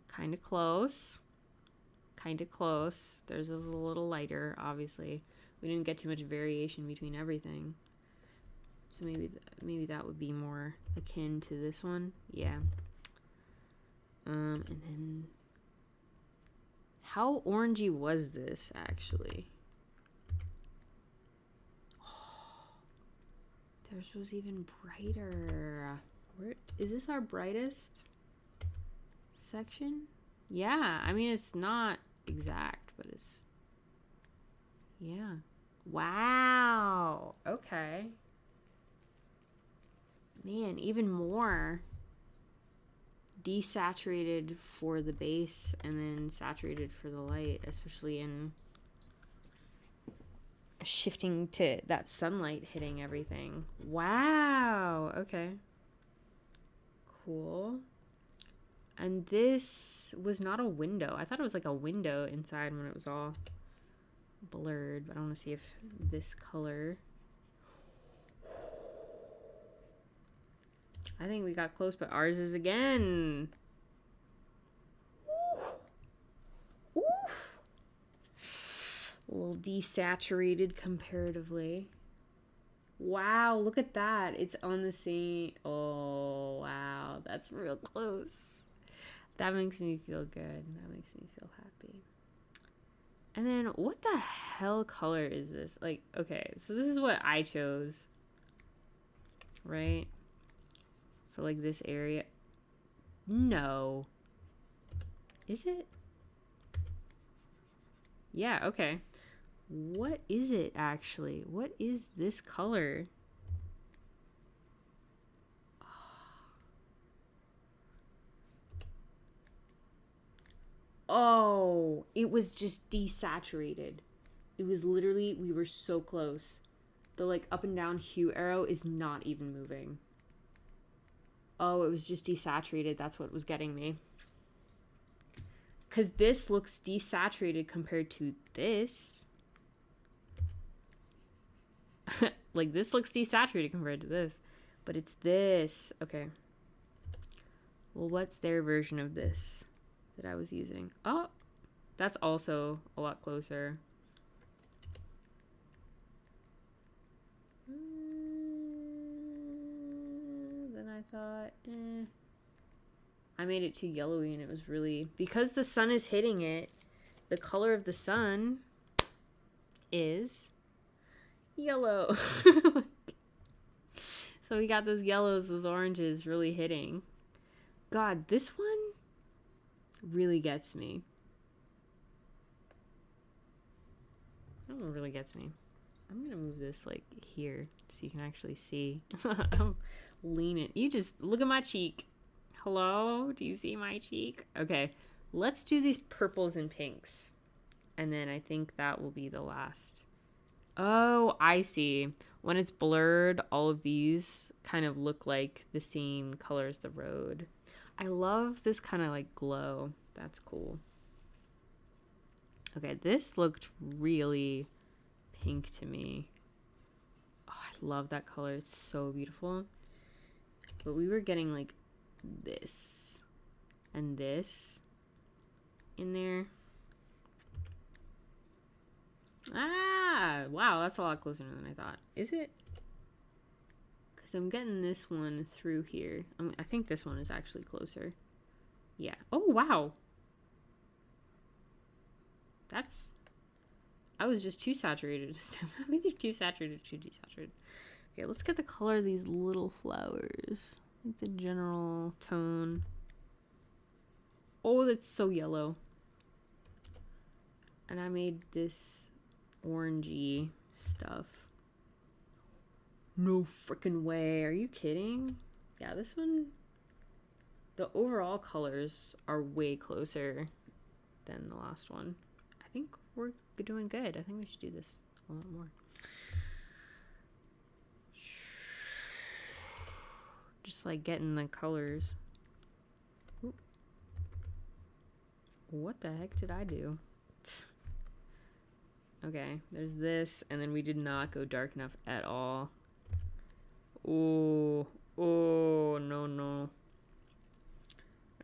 Kind of close. Kind of close. Theirs is a little lighter, obviously. We didn't get too much variation between everything. So maybe that would be more akin to this one. Yeah. And then how orangey was this actually? Oh, theirs was even brighter. Where is this our brightest section? Yeah, I mean it's not exact, but it's yeah. Wow. Okay. Man, even more desaturated for the base and then saturated for the light, especially in shifting to that sunlight hitting everything. Wow. Okay. Cool. And this was not a window. I thought it was like a window inside when it was all blurred, but I want to see if this color. I think we got close, but ours is again. Ooh. Ooh. A little desaturated comparatively. Wow, look at that. It's on the same. Oh, wow. That's real close. That makes me feel good. That makes me feel happy. And then what the hell color is this? Like, okay, so this is what I chose. Right? For like this area. No. Is it? Yeah, okay. What is it actually? What is this color? Oh, it was just desaturated. It was literally, we were so close. The like up and down hue arrow is not even moving. Oh, it was just desaturated. That's what was getting me. Because this looks desaturated compared to this. Like, this looks desaturated compared to this. But it's this. Okay. Well, what's their version of this that I was using? Oh, that's also a lot closer. Then I thought, I made it too yellowy and it was really, because the sun is hitting it, the color of the sun is yellow. So we got those yellows, those oranges really hitting. God, this one really gets me. That one really gets me. I'm gonna move this like here so you can actually see. I'm leaning. You just look at my cheek. Hello? Do you see my cheek? Okay, let's do these purples and pinks. And then I think that will be the last. Oh, I see. When it's blurred, all of these kind of look like the same color as the road. I love this kind of like glow. That's cool. Okay, this looked really pink to me. Oh, I love that color. It's so beautiful. But we were getting like this and this in there. Ah, wow, that's a lot closer than I thought. Is it? Because I'm getting this one through here. I think this one is actually closer. Yeah. Oh, wow. That's... I was just too saturated. Maybe too saturated, too desaturated. Okay, let's get the color of these little flowers. Like the general tone. Oh, that's so yellow. And I made this orangey stuff. No freaking way. Are you kidding? Yeah, this one, the overall colors are way closer than the last one. I think we're doing good. I think we should do this a lot more. Just like getting the colors. Ooh. What the heck did I do? Okay, there's this, and then we did not go dark enough at all. Oh, oh, no.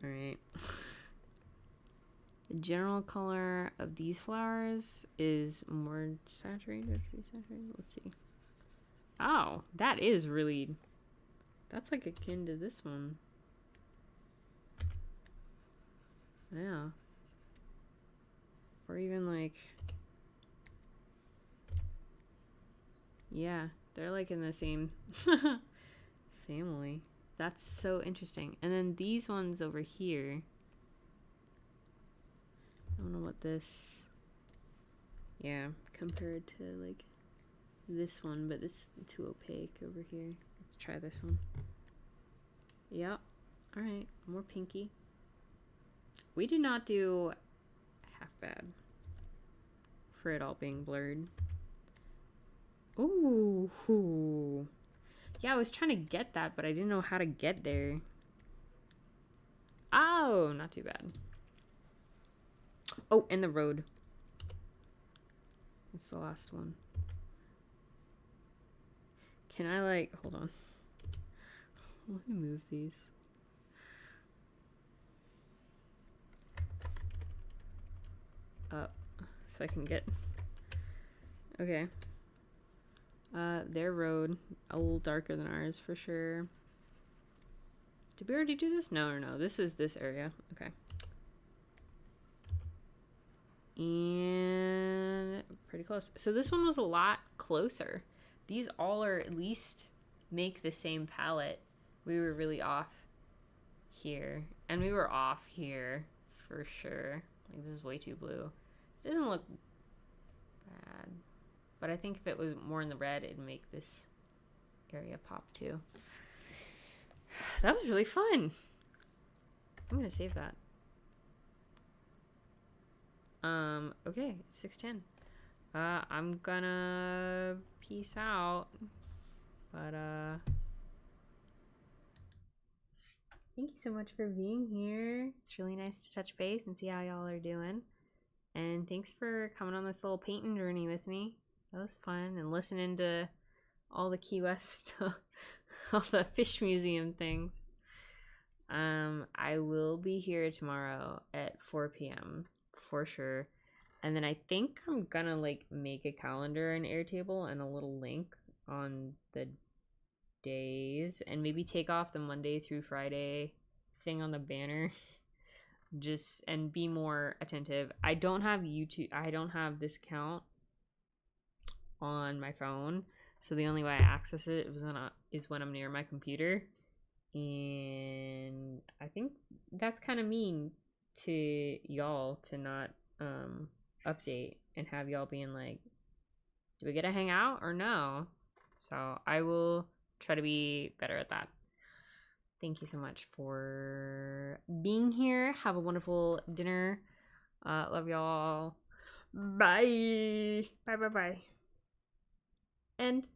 Alright. The general color of these flowers is more saturated. Let's see. Oh, that is really... That's like akin to this one. Yeah. Or even like... Yeah, they're like in the same family. That's so interesting. And then these ones over here. I don't know what this... Yeah, compared to like this one, but it's too opaque over here. Let's try this one. Yep. Alright, more pinky. We did not do half bad for it all being blurred. Ooh. Yeah, I was trying to get that, but I didn't know how to get there. Oh, not too bad. Oh, and the road. That's the last one. Can I like, hold on. Let me move these. Up so I can get, okay. Their road, a little darker than ours for sure. Did we already do this? No. This is this area. Okay. And pretty close. So this one was a lot closer. These all are at least make the same palette. We were really off here. And we were off here for sure. Like this is way too blue. It doesn't look bad. But I think if it was more in the red, it'd make this area pop too. That was really fun. I'm gonna save that. Okay, 6:10. I'm gonna peace out. But thank you so much for being here. It's really nice to touch base and see how y'all are doing. And thanks for coming on this little painting journey with me. That was fun, and listening to all the Key West stuff, all the fish museum things. I will be here tomorrow at 4 p.m. for sure. And then I think I'm gonna like make a calendar and Airtable and a little link on the days, and maybe take off the Monday through Friday thing on the banner. Just and be more attentive. I don't have YouTube. I don't have this account on my phone, so the only way I access it is when I'm near my computer. And I think that's kind of mean to y'all to not update and have y'all being like, do we get to hang out or no? So I will try to be better at that. Thank you so much for being here. Have a wonderful dinner. Love y'all. Bye. Bye. End.